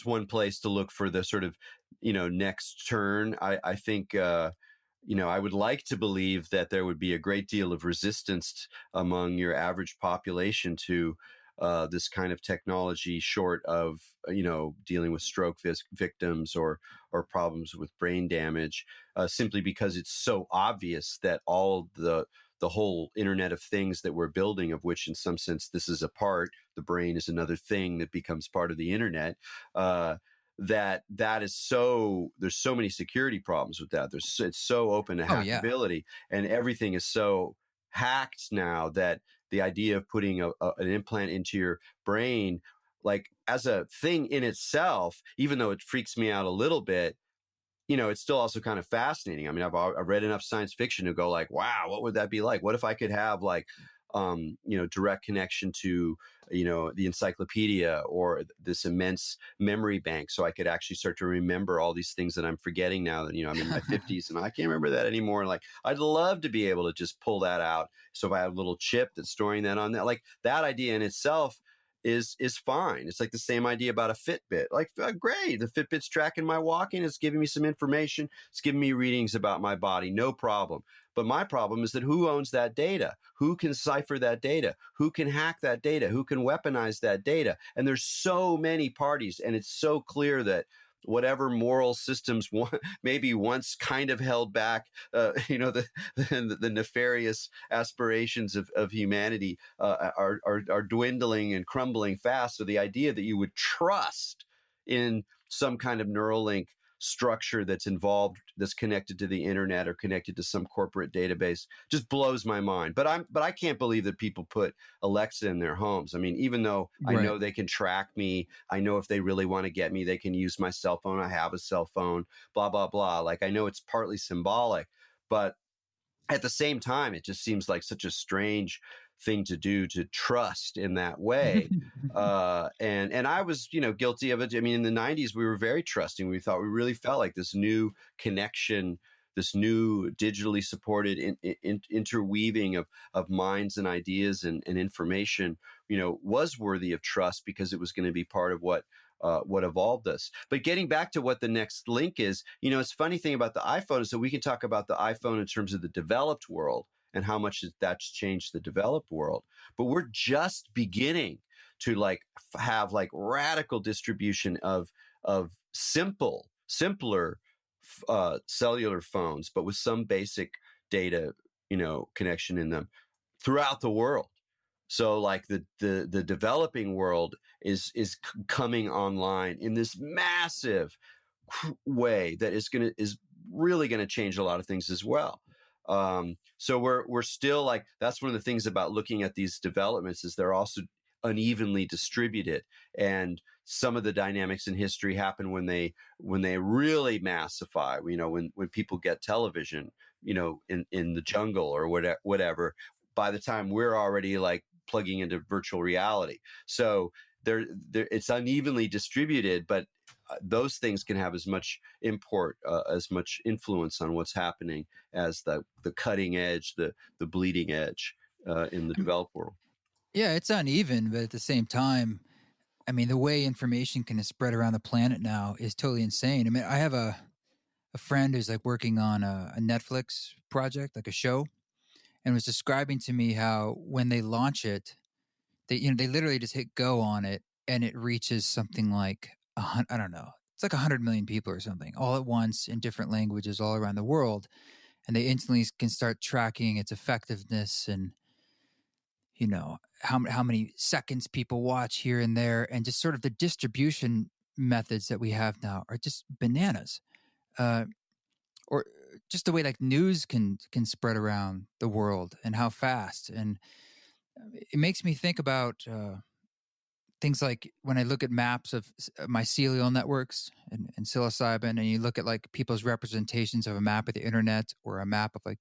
one place to look for the sort of, next turn. I think, I would like to believe that there would be a great deal of resistance among your average population to this kind of technology, short of, dealing with stroke victims or problems with brain damage, simply because it's so obvious that all the whole Internet of Things that we're building, of which in some sense this is a part, the brain is another thing that becomes part of the Internet, that is so, there's so many security problems with that. It's so open to hackability, and everything is so hacked now that the idea of putting an implant into your brain, like as a thing in itself, even though it freaks me out a little bit, it's still also kind of fascinating. I mean, I've read enough science fiction to go like, wow, what would that be like? What if I could have like, direct connection to, the encyclopedia or this immense memory bank, so I could actually start to remember all these things that I'm forgetting now that, I'm in my 50s and I can't remember that anymore. Like, I'd love to be able to just pull that out. So if I have a little chip that's storing that on that, like that idea in itself is fine. It's like the same idea about a Fitbit. Like, great, the Fitbit's tracking my walking. It's giving me some information. It's giving me readings about my body. No problem. But my problem is that who owns that data? Who can cipher that data? Who can hack that data? Who can weaponize that data? And there's so many parties, and it's so clear that whatever moral systems maybe once kind of held back, the nefarious aspirations of humanity are dwindling and crumbling fast. So the idea that you would trust in some kind of neural link structure that's involved, that's connected to the internet or connected to some corporate database, just blows my mind. But I can't believe that people put Alexa in their homes. I mean, even though I know they can track me, I know if they really want to get me, they can use my cell phone. I have a cell phone, blah, blah, blah. Like, I know it's partly symbolic, but at the same time, it just seems like such a strange thing to do, to trust in that way. And I was, guilty of it. I mean, in the 90s, we were very trusting. We thought, we really felt like this new connection, this new digitally supported interweaving of minds and ideas and information, was worthy of trust, because it was going to be part of what evolved us. But getting back to what the next link is, it's funny thing about the iPhone is that we can talk about the iPhone in terms of the developed world and how much that's changed the developed world. But we're just beginning to have radical distribution of simpler cellular phones, but with some basic data, connection in them throughout the world. So the developing world is coming online in this massive way that is really going to change a lot of things as well. So we're still that's one of the things about looking at these developments, is they're also unevenly distributed, and some of the dynamics in history happen when they really massify. When people get television, in the jungle or whatever. By the time we're already plugging into virtual reality, so it's unevenly distributed, but those things can have as much import, as much influence on what's happening as the cutting edge, the bleeding edge in the developed world. Yeah, it's uneven, but at the same time, I mean, the way information can spread around the planet now is totally insane. I mean, I have a friend who's working on a Netflix project, a show, and was describing to me how when they launch it, they literally just hit go on it, and it reaches something like I don't know, it's 100 million people or something all at once in different languages all around the world, and they instantly can start tracking its effectiveness and how many seconds people watch here and there, and just sort of the distribution methods that we have now are just bananas. Or just the way news can spread around the world and how fast. And it makes me think about things like when I look at maps of mycelial networks and psilocybin, and you look at people's representations of a map of the internet or a map of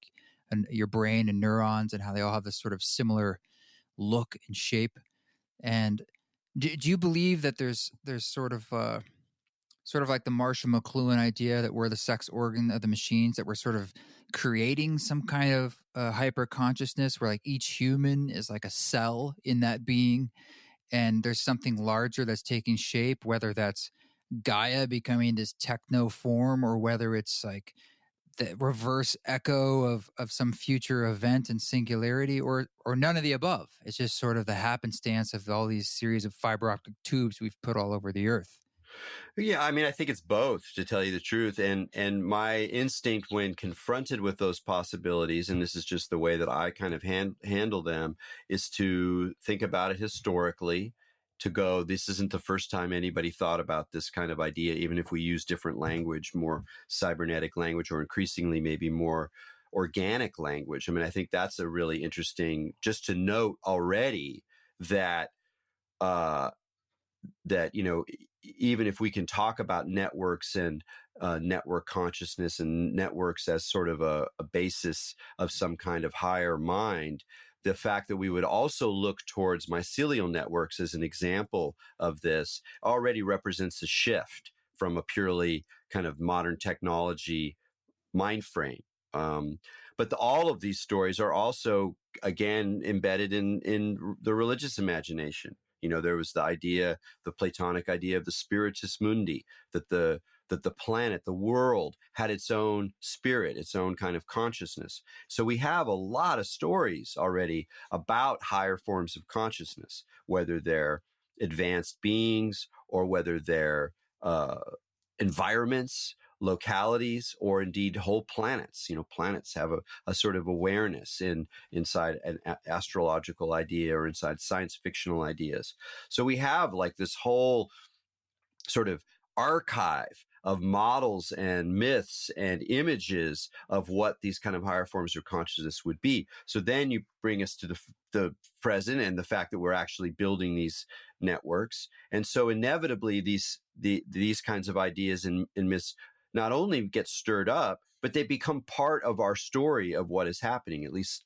your brain and neurons, and how they all have this sort of similar look and shape. And do you believe that there's sort of like the Marshall McLuhan idea that we're the sex organ of the machines, that we're sort of creating some kind of hyper consciousness where each human is like a cell in that being, and there's something larger that's taking shape, whether that's Gaia becoming this techno form, or whether it's the reverse echo of some future event and singularity, or none of the above. It's just sort of the happenstance of all these series of fiber optic tubes we've put all over the earth. Yeah, I mean, I think it's both, to tell you the truth. And my instinct when confronted with those possibilities, and this is just the way that I kind of handle them, is to think about it historically, to go, this isn't the first time anybody thought about this kind of idea, even if we use different language, more cybernetic language, or increasingly maybe more organic language. I mean, I think that's a really interesting, just to note already that, even if we can talk about networks and network consciousness and networks as sort of a basis of some kind of higher mind, the fact that we would also look towards mycelial networks as an example of this already represents a shift from a purely kind of modern technology mind frame. But all of these stories are also, again, embedded in the religious imagination. There was the Platonic idea of the spiritus mundi, that the planet, the world, had its own spirit, its own kind of consciousness. So we have a lot of stories already about higher forms of consciousness, whether they're advanced beings or whether they're environments, localities, or indeed whole planets. Planets have a sort of awareness inside an astrological idea or inside science fictional ideas. So we have like this whole sort of archive of models and myths and images of what these kind of higher forms of consciousness would be. So then you bring us to the present and the fact that we're actually building these networks. And so inevitably these kinds of ideas and myths not only get stirred up, but they become part of our story of what is happening, at least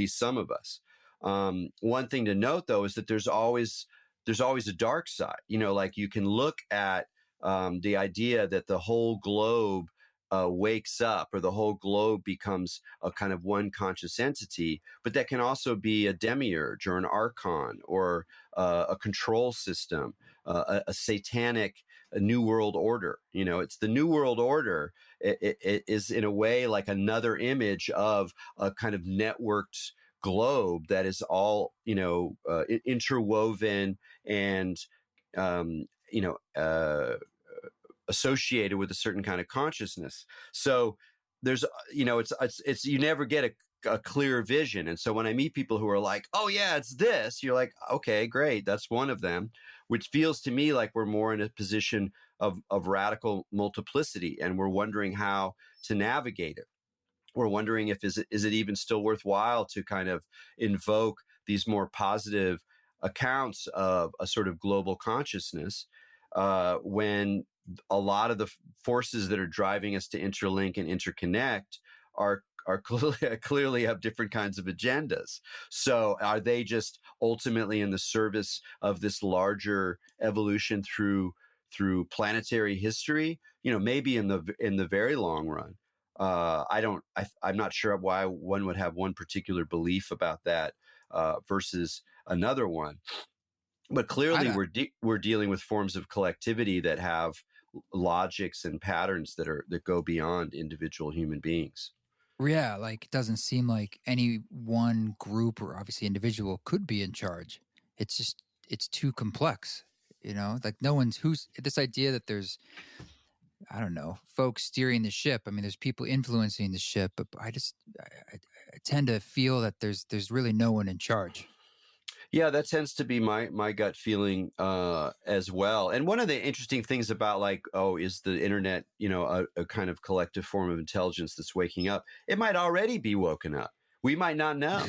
some of us. One thing to note, though, is that there's always a dark side. Like you can look at the idea that the whole globe wakes up, or the whole globe becomes a kind of one conscious entity, but that can also be a demiurge or an archon or a control system, a satanic new world order. It's the new world order. It is in a way like another image of a kind of networked globe that is all interwoven and associated with a certain kind of consciousness. So there's it's you never get a clear vision. And so when I meet people who are like, oh yeah, it's this, you're like, okay, great, that's one of them, which feels to me like we're more in a position of radical multiplicity, and we're wondering how to navigate it. We're wondering if is it even still worthwhile to kind of invoke these more positive accounts of a sort of global consciousness when a lot of the forces that are driving us to interlink and interconnect are clearly have different kinds of agendas. So are they just ultimately in the service of this larger evolution through planetary history? Maybe in the very long run. I'm not sure why one would have one particular belief about that versus another one. But clearly, we're dealing with forms of collectivity that have logics and patterns that go beyond individual human beings. Yeah, like it doesn't seem like any one group or obviously individual could be in charge. It's too complex, like no one's this idea that there's, I don't know, folks steering the ship. I mean, there's people influencing the ship, but I tend to feel that there's really no one in charge. Yeah, that tends to be my gut feeling as well. And one of the interesting things about is the internet, a kind of collective form of intelligence that's waking up? It might already be woken up. We might not know.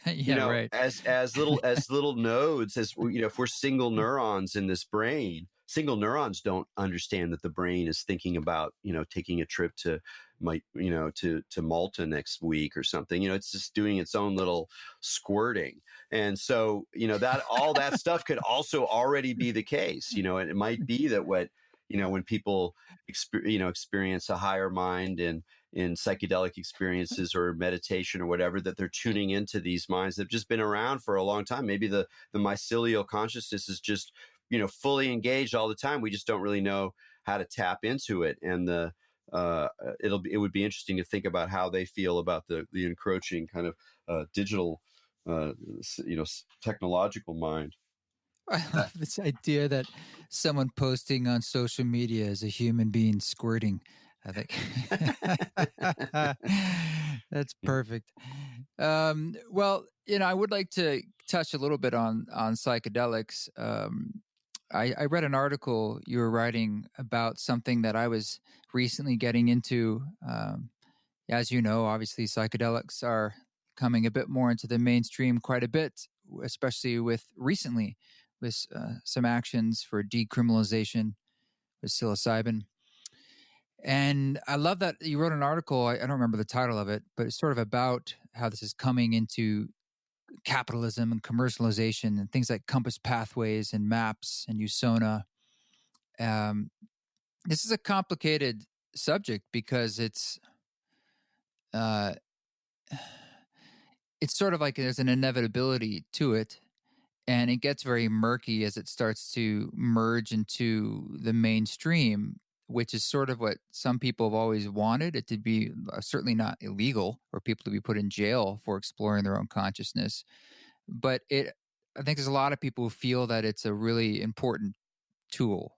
Yeah, right. As little nodes, if we're single neurons in this brain, single neurons don't understand that the brain is thinking about, taking a trip to Malta next week or something. It's just doing its own little squirting. And so, that all that stuff could also already be the case, and it might be that when people experience a higher mind and in psychedelic experiences or meditation or whatever, that they're tuning into these minds that have just been around for a long time. Maybe the mycelial consciousness is just, fully engaged all the time. We just don't really know how to tap into it. And it would be interesting to think about how they feel about the encroaching kind of digital, technological mind. I love this idea that someone posting on social media is a human being squirting. I think that's perfect. Well, I would like to touch a little bit on psychedelics. I read an article you were writing about something that I was recently getting into. As you know, obviously psychedelics are coming a bit more into the mainstream quite a bit, especially recently with some actions for decriminalization with psilocybin. And I love that you wrote an article, I don't remember the title of it, but it's sort of about how this is coming into capitalism and commercialization and things like compass pathways and maps and Usona. This is a complicated subject because it's sort of like there's an inevitability to it, and it gets very murky as it starts to merge into the mainstream, which is sort of what some people have always wanted it to be. Certainly not illegal or people to be put in jail for exploring their own consciousness. But I think there's a lot of people who feel that it's a really important tool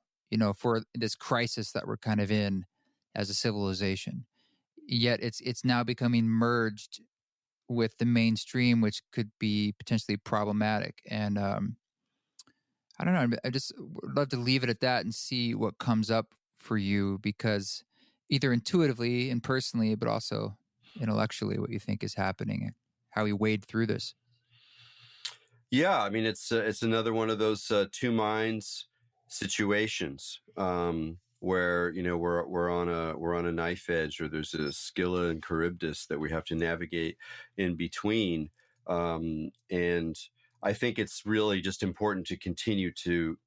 for this crisis that we're kind of in as a civilization. Yet it's now becoming merged with the mainstream, which could be potentially problematic. And I don't know. I just would love to leave it at that and see what comes up for you, because either intuitively and personally, but also intellectually, what you think is happening and how we wade through this. Yeah, I mean, it's another one of those two minds situations where we're on a knife edge, or there's a Scylla and Charybdis that we have to navigate in between, and I think it's really just important to continue to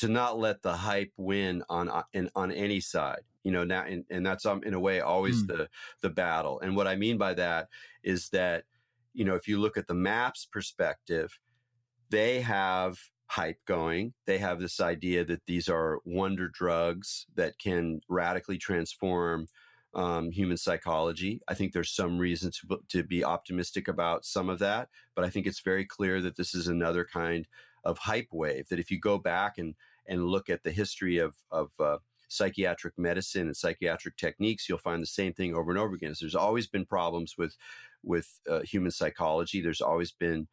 not let the hype win on any side. Now, and that's in a way always the battle. And what I mean by that is that if you look at the MAPS perspective, they have hype going. They have this idea that these are wonder drugs that can radically transform human psychology. I think there's some reason to be optimistic about some of that, but I think it's very clear that this is another kind of hype wave, that if you go back and look at the history of psychiatric medicine and psychiatric techniques, you'll find the same thing over and over again. So there's always been problems with human psychology. There's always been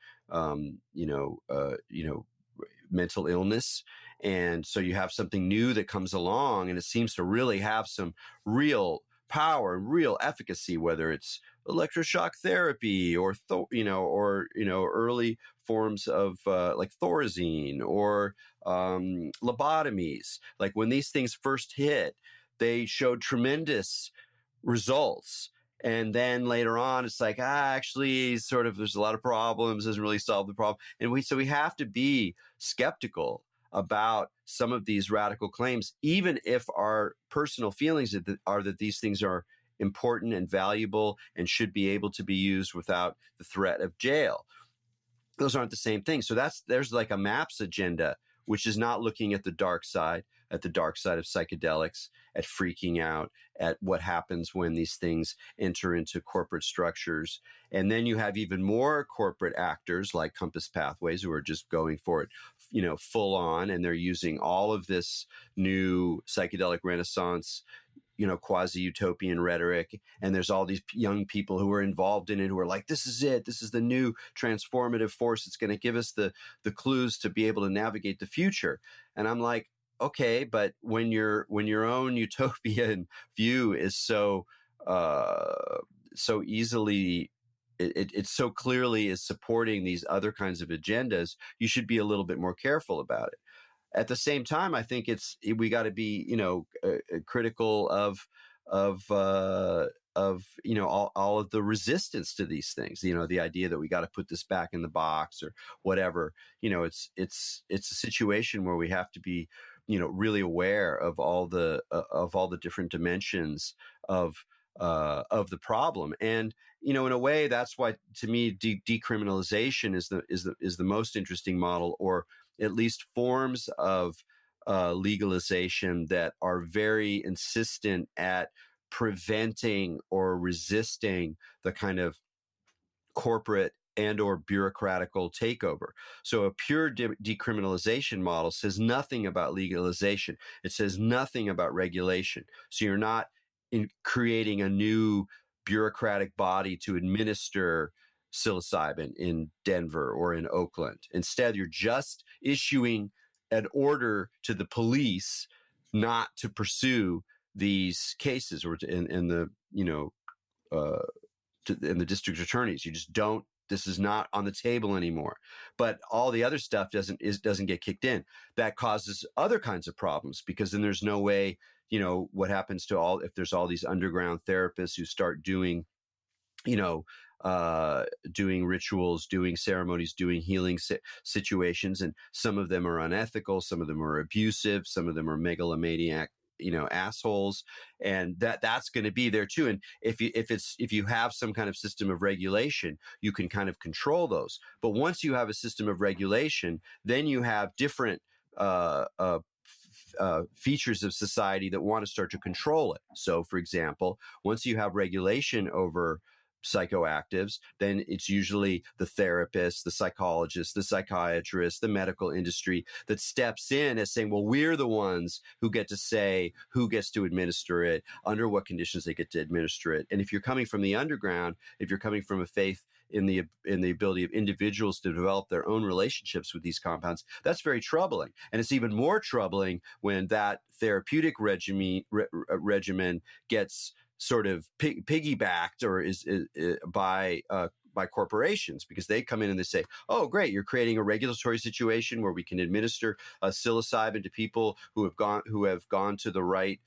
mental illness. And so you have something new that comes along, and it seems to really have some real power and real efficacy, whether it's electroshock therapy or early forms of like Thorazine or lobotomies. Like when these things first hit, they showed tremendous results. And then later on, it's like, actually, sort of, there's a lot of problems, doesn't really solve the problem. And so we have to be skeptical about some of these radical claims, even if our personal feelings are that these things are important and valuable and should be able to be used without the threat of jail. Those aren't the same thing. So there's like a MAPS agenda, which is not looking at the dark side of psychedelics, at freaking out, at what happens when these things enter into corporate structures. And then you have even more corporate actors like Compass Pathways who are just going for it, full on, and they're using all of this new psychedelic renaissance, quasi-utopian rhetoric. And there's all these young people who are involved in it who are like, this is it. This is the new transformative force that's going to give us the clues to be able to navigate the future. And I'm like, okay, but when your own utopian view is so easily, it so clearly is supporting these other kinds of agendas, you should be a little bit more careful about it. At the same time, I think we got to be critical of all of the resistance to these things. The idea that we got to put this back in the box or whatever. It's a situation where we have to be really aware of all the different dimensions of the problem. And in a way, that's why, to me, decriminalization is the most interesting model, or at least forms of legalization that are very insistent at preventing or resisting the kind of corporate and or bureaucratical takeover. So a pure decriminalization model says nothing about legalization. It says nothing about regulation. So you're not creating a new bureaucratic body to administer psilocybin in Denver or in Oakland. Instead, you're just issuing an order to the police not to pursue these cases, or in the district attorneys. You just don't. This is not on the table anymore. But all the other stuff doesn't get kicked in. That causes other kinds of problems, because then there's no way. What happens to if there's all these underground therapists who start doing doing rituals, doing ceremonies, doing healing situations, and some of them are unethical, some of them are abusive, some of them are megalomaniac, assholes, and that's going to be there too. And if you have some kind of system of regulation, you can kind of control those. But once you have a system of regulation, then you have different features of society that want to start to control it. So, for example, once you have regulation over psychoactives, then it's usually the therapist, the psychologist, the psychiatrist, the medical industry that steps in as saying, well, we're the ones who get to say who gets to administer it, under what conditions they get to administer it. And if you're coming from the underground, if you're coming from a faith in the ability of individuals to develop their own relationships with these compounds, that's very troubling. And it's even more troubling when that therapeutic regimen gets sort of piggybacked or is by corporations, because they come in and they say, oh, great, you're creating a regulatory situation where we can administer psilocybin to people who have gone to the right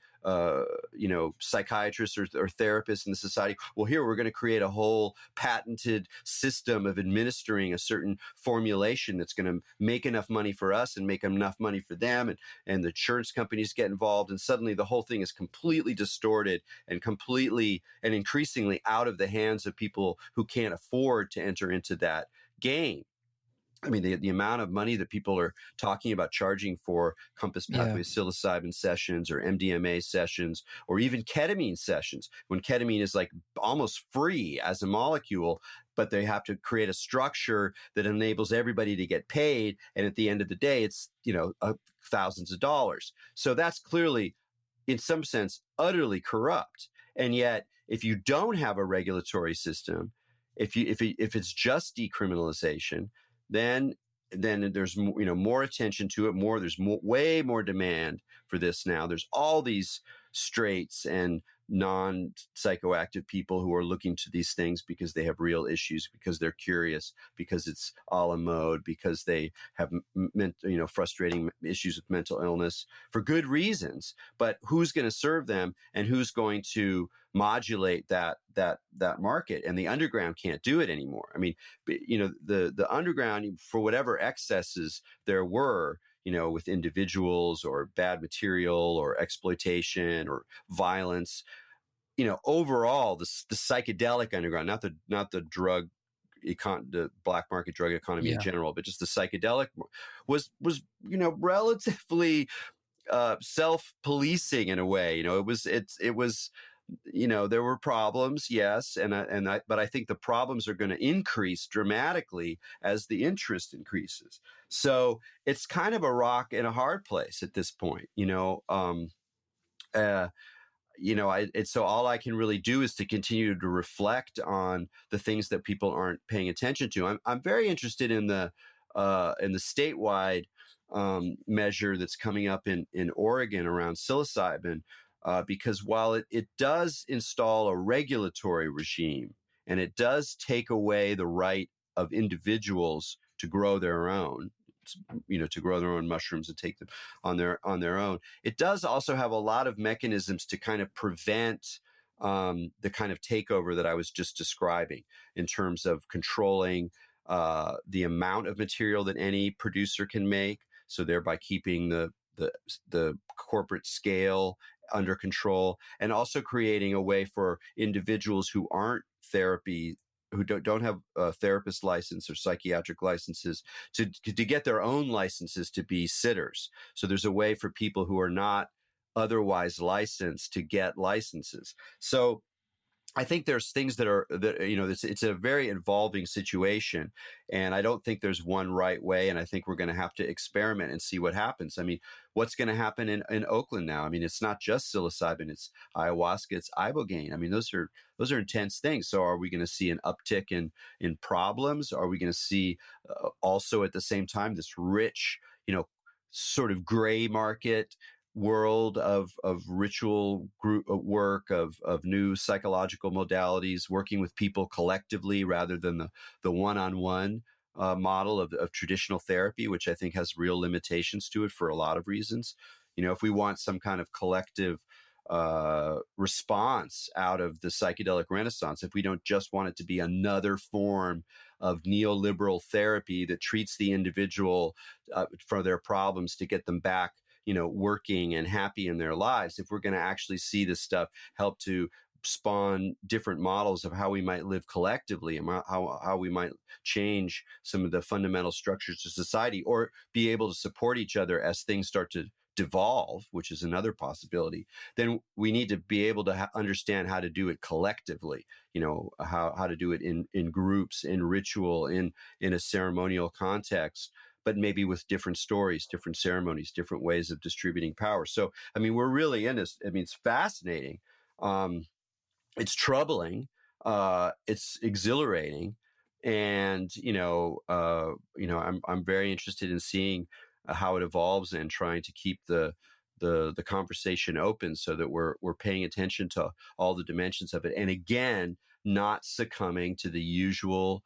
psychiatrists or therapists in the society. Well, here we're going to create a whole patented system of administering a certain formulation that's going to make enough money for us and make enough money for them, and the insurance companies get involved, and suddenly the whole thing is completely distorted and completely and increasingly out of the hands of people who can't afford to enter into that game. I mean, the amount of money that people are talking about charging for compass pathway psilocybin sessions or MDMA sessions or even ketamine sessions, when ketamine is like almost free as a molecule, but they have to create a structure that enables everybody to get paid. And at the end of the day, it's, thousands of dollars. So that's clearly, in some sense, utterly corrupt. And yet, if you don't have a regulatory system, if it's just decriminalization, then there's more attention to it. There's way more demand for this now. There's all these straights and non-psychoactive people who are looking to these things because they have real issues, because they're curious, because it's a la mode, because they have frustrating issues with mental illness for good reasons. But who's going to serve them, and who's going to modulate that market? And the underground can't do it anymore. I mean, the underground, for whatever excesses there were, with individuals or bad material or exploitation or violence, overall, the psychedelic underground, not the drug, the black market drug economy in general, but just the psychedelic was relatively self-policing in a way. It was there were problems, yes, but I think the problems are going to increase dramatically as the interest increases. So it's kind of a rock and a hard place at this point, so all I can really do is to continue to reflect on the things that people aren't paying attention to. I'm very interested in the statewide measure that's coming up in Oregon around psilocybin. Because while it does install a regulatory regime, and it does take away the right of individuals to grow their own, to grow their own mushrooms and take them on their own, it does also have a lot of mechanisms to kind of prevent the kind of takeover that I was just describing, in terms of controlling the amount of material that any producer can make, so thereby keeping the corporate scale under control, and also creating a way for individuals who aren't who don't have a therapist license or psychiatric licenses to get their own licenses to be sitters. So there's a way for people who are not otherwise licensed to get licenses. So I think there's things it's a very involving situation, and I don't think there's one right way. And I think we're going to have to experiment and see what happens. I mean, what's going to happen in Oakland now? I mean, it's not just psilocybin; it's ayahuasca, it's ibogaine. I mean, those are intense things. So, are we going to see an uptick in problems? Are we going to see also at the same time this rich, sort of gray market world of ritual group work, of new psychological modalities, working with people collectively rather than the one-on-one model of traditional therapy, which I think has real limitations to it for a lot of reasons. If we want some kind of collective response out of the psychedelic renaissance, if we don't just want it to be another form of neoliberal therapy that treats the individual for their problems to get them back working and happy in their lives, if we're going to actually see this stuff help to spawn different models of how we might live collectively and how we might change some of the fundamental structures of society, or be able to support each other as things start to devolve, which is another possibility, then we need to be able to understand how to do it collectively, how to do it in groups, in ritual, in a ceremonial context, but maybe with different stories, different ceremonies, different ways of distributing power. So, I mean, we're really in this. I mean, it's fascinating. It's troubling. It's exhilarating. And, I'm very interested in seeing how it evolves and trying to keep the conversation open so that we're paying attention to all the dimensions of it. And again, not succumbing to the usual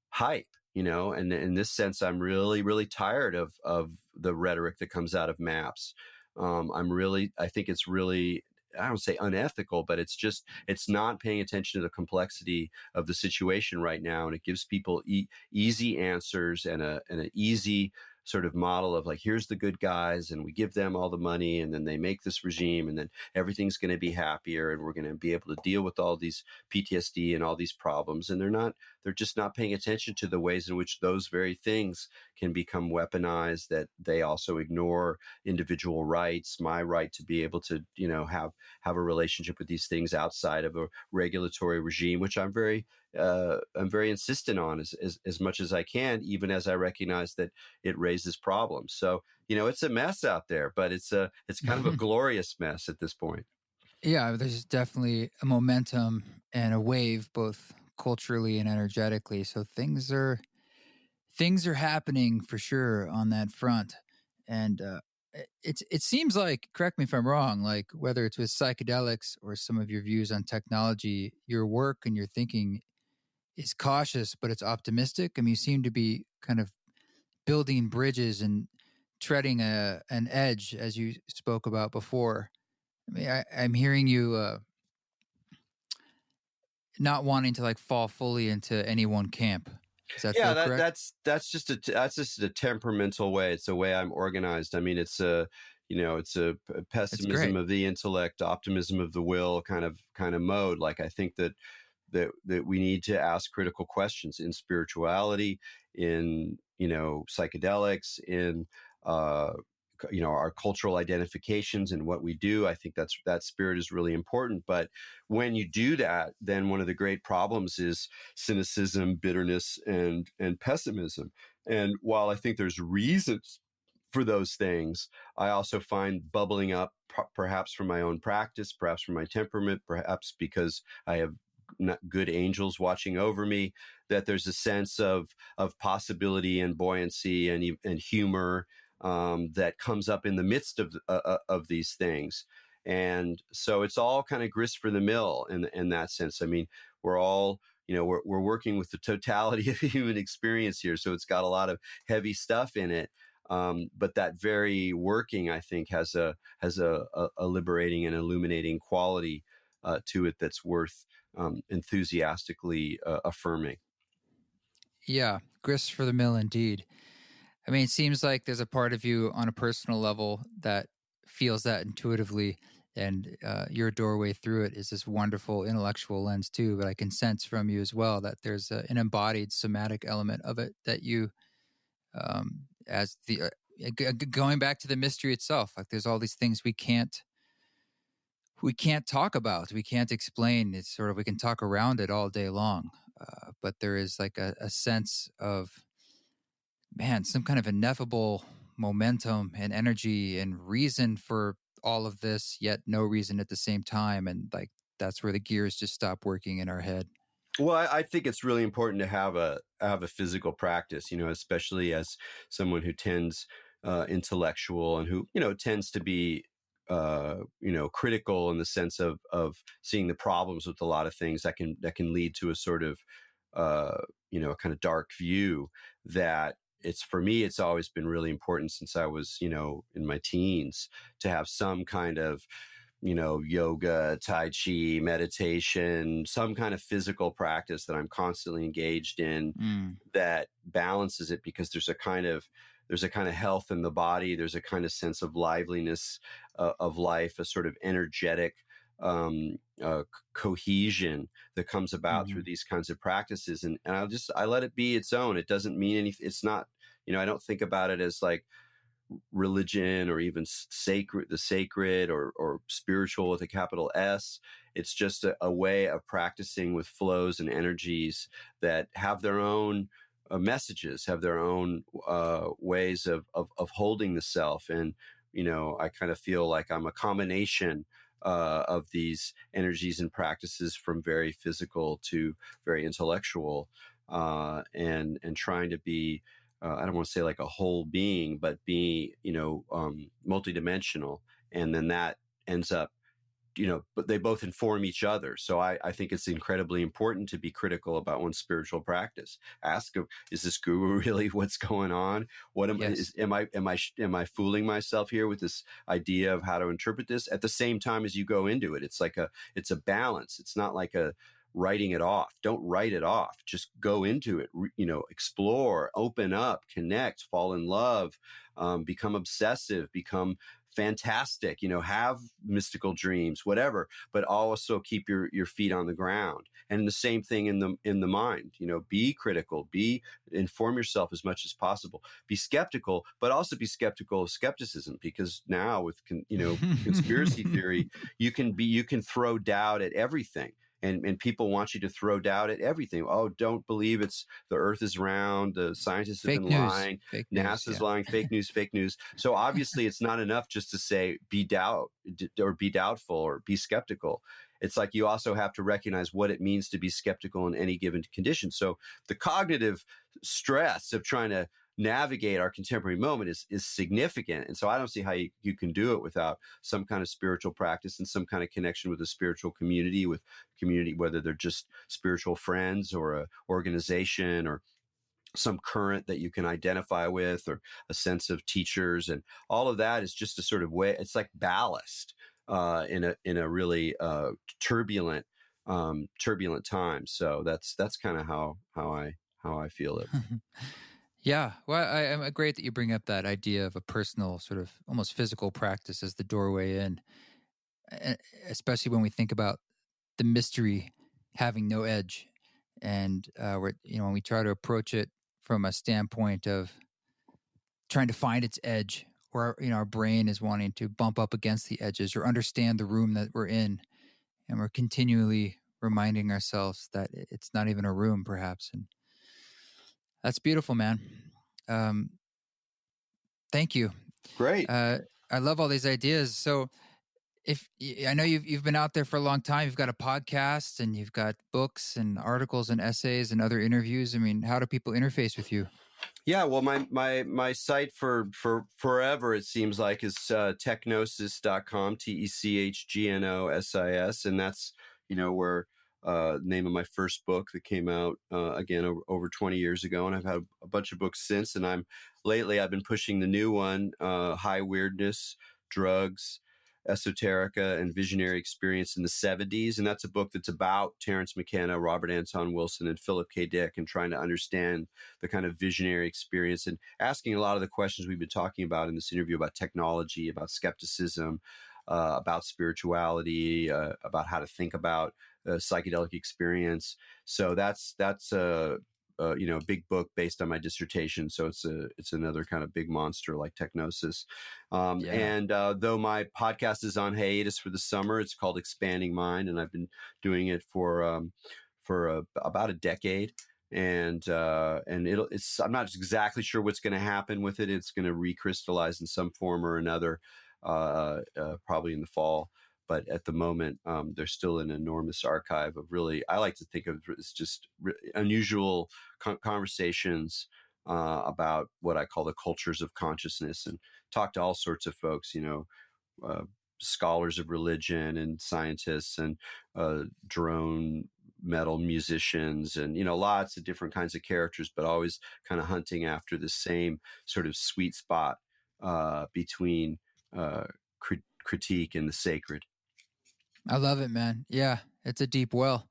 hype, and in this sense, I'm really, really tired of the rhetoric that comes out of maps. I think it's really, I don't say unethical, but it's not paying attention to the complexity of the situation right now. And it gives people easy answers and an easy sort of model of like, here's the good guys, and we give them all the money, and then they make this regime, and then everything's going to be happier, and we're going to be able to deal with all these PTSD and all these problems. And they're just not paying attention to the ways in which those very things can become weaponized, that they also ignore individual rights, my right to be able to, have a relationship with these things outside of a regulatory regime, which I'm very insistent on as much as I can, even as I recognize that it raises problems. So, it's a mess out there, but it's kind of a glorious mess at this point. Yeah, there's definitely a momentum and a wave, both culturally and energetically. So things are happening for sure on that front. And it seems like, correct me if I'm wrong, like whether it's with psychedelics or some of your views on technology, your work and your thinking is cautious, but it's optimistic. I mean, you seem to be kind of building bridges and treading an edge, as you spoke about before. I mean, I'm hearing you not wanting to like fall fully into any one camp. Does that feel correct? That's just a temperamental way. It's a way I'm organized. I mean, it's a pessimism of the intellect, optimism of the will kind of mode. Like, I think that we need to ask critical questions in spirituality, in psychedelics, in our cultural identifications and what we do. I think that spirit is really important. But when you do that, then one of the great problems is cynicism, bitterness, and pessimism. And while I think there's reasons for those things, I also find bubbling up, perhaps from my own practice, perhaps from my temperament, perhaps because I have not good angels watching over me, that there's a sense of possibility and buoyancy and humor that comes up in the midst of these things. And so it's all kind of grist for the mill in that sense. I mean, we're all, we're working with the totality of human experience here. So it's got a lot of heavy stuff in it. But that very working, I think, has a liberating and illuminating quality to it that's worth enthusiastically affirming. Yeah, grist for the mill indeed. I mean, it seems like there's a part of you on a personal level that feels that intuitively, and your doorway through it is this wonderful intellectual lens too. But I can sense from you as well that there's an embodied somatic element of it that you, as the going back to the mystery itself, like there's all these things we can't talk about, we can't explain. It's sort of, we can talk around it all day long, but there is like a sense of, man, some kind of ineffable momentum and energy and reason for all of this, yet no reason at the same time. And like, that's where the gears just stop working in our head. Well, I think it's really important to have a physical practice, especially as someone who tends intellectual and who, tends to be, critical in the sense of seeing the problems with a lot of things that can lead to a sort of, a kind of dark view. That for me, it's always been really important since I was, in my teens, to have some kind of, yoga, Tai Chi, meditation, some kind of physical practice that I'm constantly engaged in that balances it, because there's a kind of health in the body. There's a kind of sense of liveliness of life, a sort of energetic cohesion that comes about through these kinds of practices. And I let it be its own. It doesn't mean anything. It's not, I don't think about it as like, religion or even the sacred or spiritual with a capital S. It's just a way of practicing with flows and energies that have their own messages, have their own ways of holding the self. And, I kind of feel like I'm a combination of these energies and practices, from very physical to very intellectual, and trying to be, I don't want to say like a whole being, but be, multidimensional. And then that ends up, but they both inform each other. So I think it's incredibly important to be critical about one's spiritual practice. Ask, is this guru really what's going on? What am I fooling myself here with this idea of how to interpret this? At the same time as you go into it, it's a balance. It's not like writing it off. Don't write it off. Just go into it, explore, open up, connect, fall in love, become obsessive, become fantastic, have mystical dreams, whatever, but also keep your feet on the ground. And the same thing in the mind, be critical, inform yourself as much as possible, be skeptical, but also be skeptical of skepticism, because now with, conspiracy theory, you can throw doubt at everything. And people want you to throw doubt at everything. Oh, don't believe the earth is round. The scientists have been lying. NASA's lying. Fake news. So obviously it's not enough just to say, be doubtful or be skeptical. It's like you also have to recognize what it means to be skeptical in any given condition. So the cognitive stress of trying to navigate our contemporary moment is significant. And so I don't see how you can do it without some kind of spiritual practice and some kind of connection with a spiritual community, whether they're just spiritual friends or a organization or some current that you can identify with, or a sense of teachers. And all of that is just a sort of way, it's like ballast in a really turbulent time. So that's kind of how I feel it. Yeah, well, I'm great that you bring up that idea of a personal, sort of almost physical practice as the doorway in, especially when we think about the mystery having no edge, and when we try to approach it from a standpoint of trying to find its edge, or our brain is wanting to bump up against the edges or understand the room that we're in, and we're continually reminding ourselves that it's not even a room, perhaps, and that's beautiful, man. Thank you. Great. I love all these ideas. So, if I know you've been out there for a long time, you've got a podcast and you've got books and articles and essays and other interviews. I mean, how do people interface with you? Yeah, well, my site for forever, it seems like, is techgnosis.com, TECHGNOSIS, and that's where the name of my first book that came out again over 20 years ago, and I've had a bunch of books since. And I've been pushing the new one, High Weirdness, Drugs, Esoterica, and Visionary Experience in the 70s. And that's a book that's about Terence McKenna, Robert Anton Wilson, and Philip K. Dick, and trying to understand the kind of visionary experience and asking a lot of the questions we've been talking about in this interview about technology, about skepticism, about spirituality, about how to think about psychedelic experience. So that's a big book based on my dissertation. So it's another kind of big monster like TechGnosis. And though my podcast is on hiatus for the summer, it's called Expanding Mind, and I've been doing it for about a decade. And I'm not exactly sure what's going to happen with it. It's going to recrystallize in some form or another, probably in the fall. But at the moment, there's still an enormous archive of really, I like to think of it as just unusual conversations about what I call the cultures of consciousness, and talk to all sorts of folks, scholars of religion and scientists and drone metal musicians, and lots of different kinds of characters, but always kind of hunting after the same sort of sweet spot between critique and the sacred. I love it, man. Yeah, it's a deep well.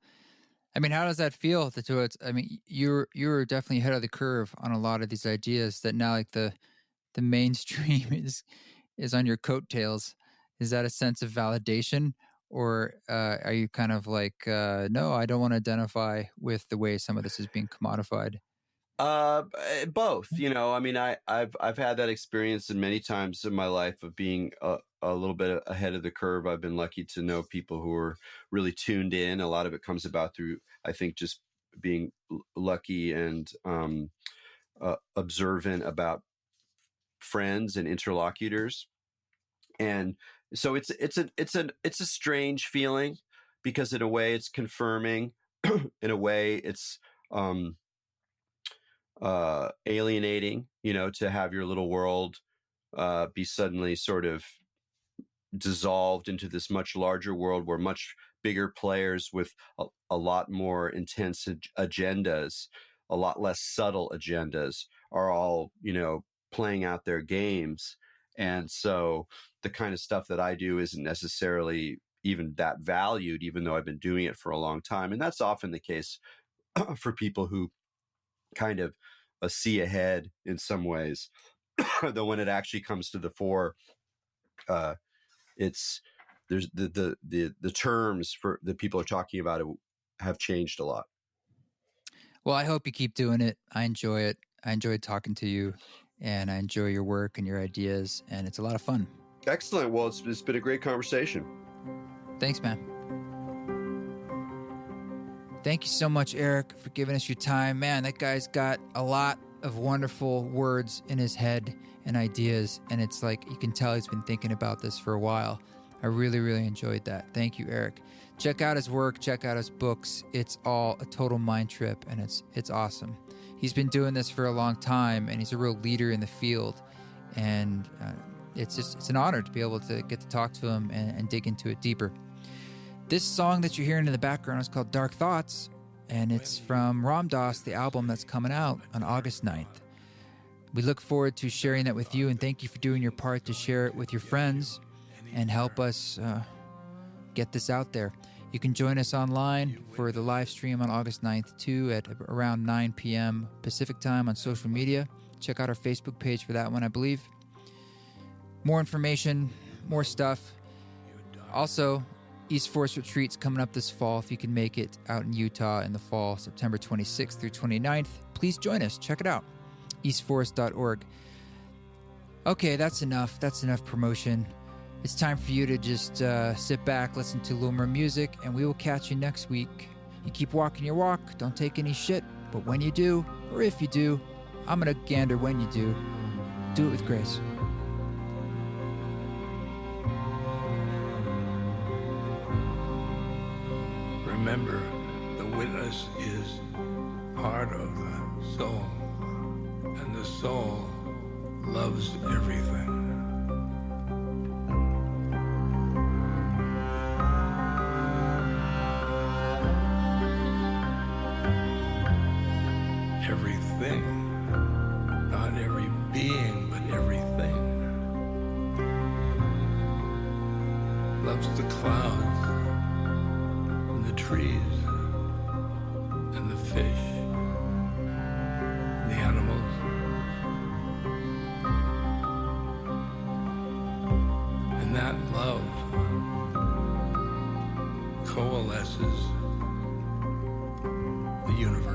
I mean, how does that feel? I mean, you're definitely ahead of the curve on a lot of these ideas that now, like, the mainstream is on your coattails. Is that a sense of validation, or are you kind of like, no, I don't want to identify with the way some of this is being commodified? Both. I mean, I've had that experience in many times in my life of being a little bit ahead of the curve. I've been lucky to know people who are really tuned in. A lot of it comes about through, I think, just being lucky and observant about friends and interlocutors. And so it's a strange feeling, because in a way it's confirming, in a way it's alienating, to have your little world be suddenly sort of dissolved into this much larger world where much bigger players with a lot more intense agendas, a lot less subtle agendas, are all, playing out their games. And so the kind of stuff that I do isn't necessarily even that valued, even though I've been doing it for a long time. And that's often the case for people who kind of see ahead in some ways. Though when it actually comes to the fore, there's the terms for that people are talking about it have changed a lot. Well, I hope you keep doing it. I enjoy it. I enjoyed talking to you, and I enjoy your work and your ideas, and it's a lot of fun. Excellent. Well, it's been a great conversation. Thanks, man. Thank you so much, Erik, for giving us your time. Man, that guy's got a lot of wonderful words in his head and ideas, and it's like you can tell he's been thinking about this for a while. I really, really enjoyed that. Thank you, Erik. Check out his work. Check out his books. It's all a total mind trip, and it's awesome. He's been doing this for a long time, and he's a real leader in the field. And it's an honor to be able to get to talk to him and dig into it deeper. This song that you're hearing in the background is called Dark Thoughts, and it's from Ram Dass, the album that's coming out on August 9th. We look forward to sharing that with you, and thank you for doing your part to share it with your friends and help us get this out there. You can join us online for the live stream on August 9th, too, at around 9 p.m. Pacific time on social media. Check out our Facebook page for that one, I believe. More information, more stuff. Also, East Forest Retreat's coming up this fall. If you can make it out in Utah in the fall, September 26th through 29th, please join us. Check it out. eastforest.org. Okay, that's enough. That's enough promotion. It's time for you to just sit back, listen to a little more music, and we will catch you next week. You keep walking your walk. Don't take any shit. But when you do, or if you do, I'm going to gander when you do it with grace. Remember, the witness is part of the soul, and the soul loves everything. Everything, not every being, but everything, loves the clouds, and the trees, and the fish, and the animals. And that love coalesces the universe.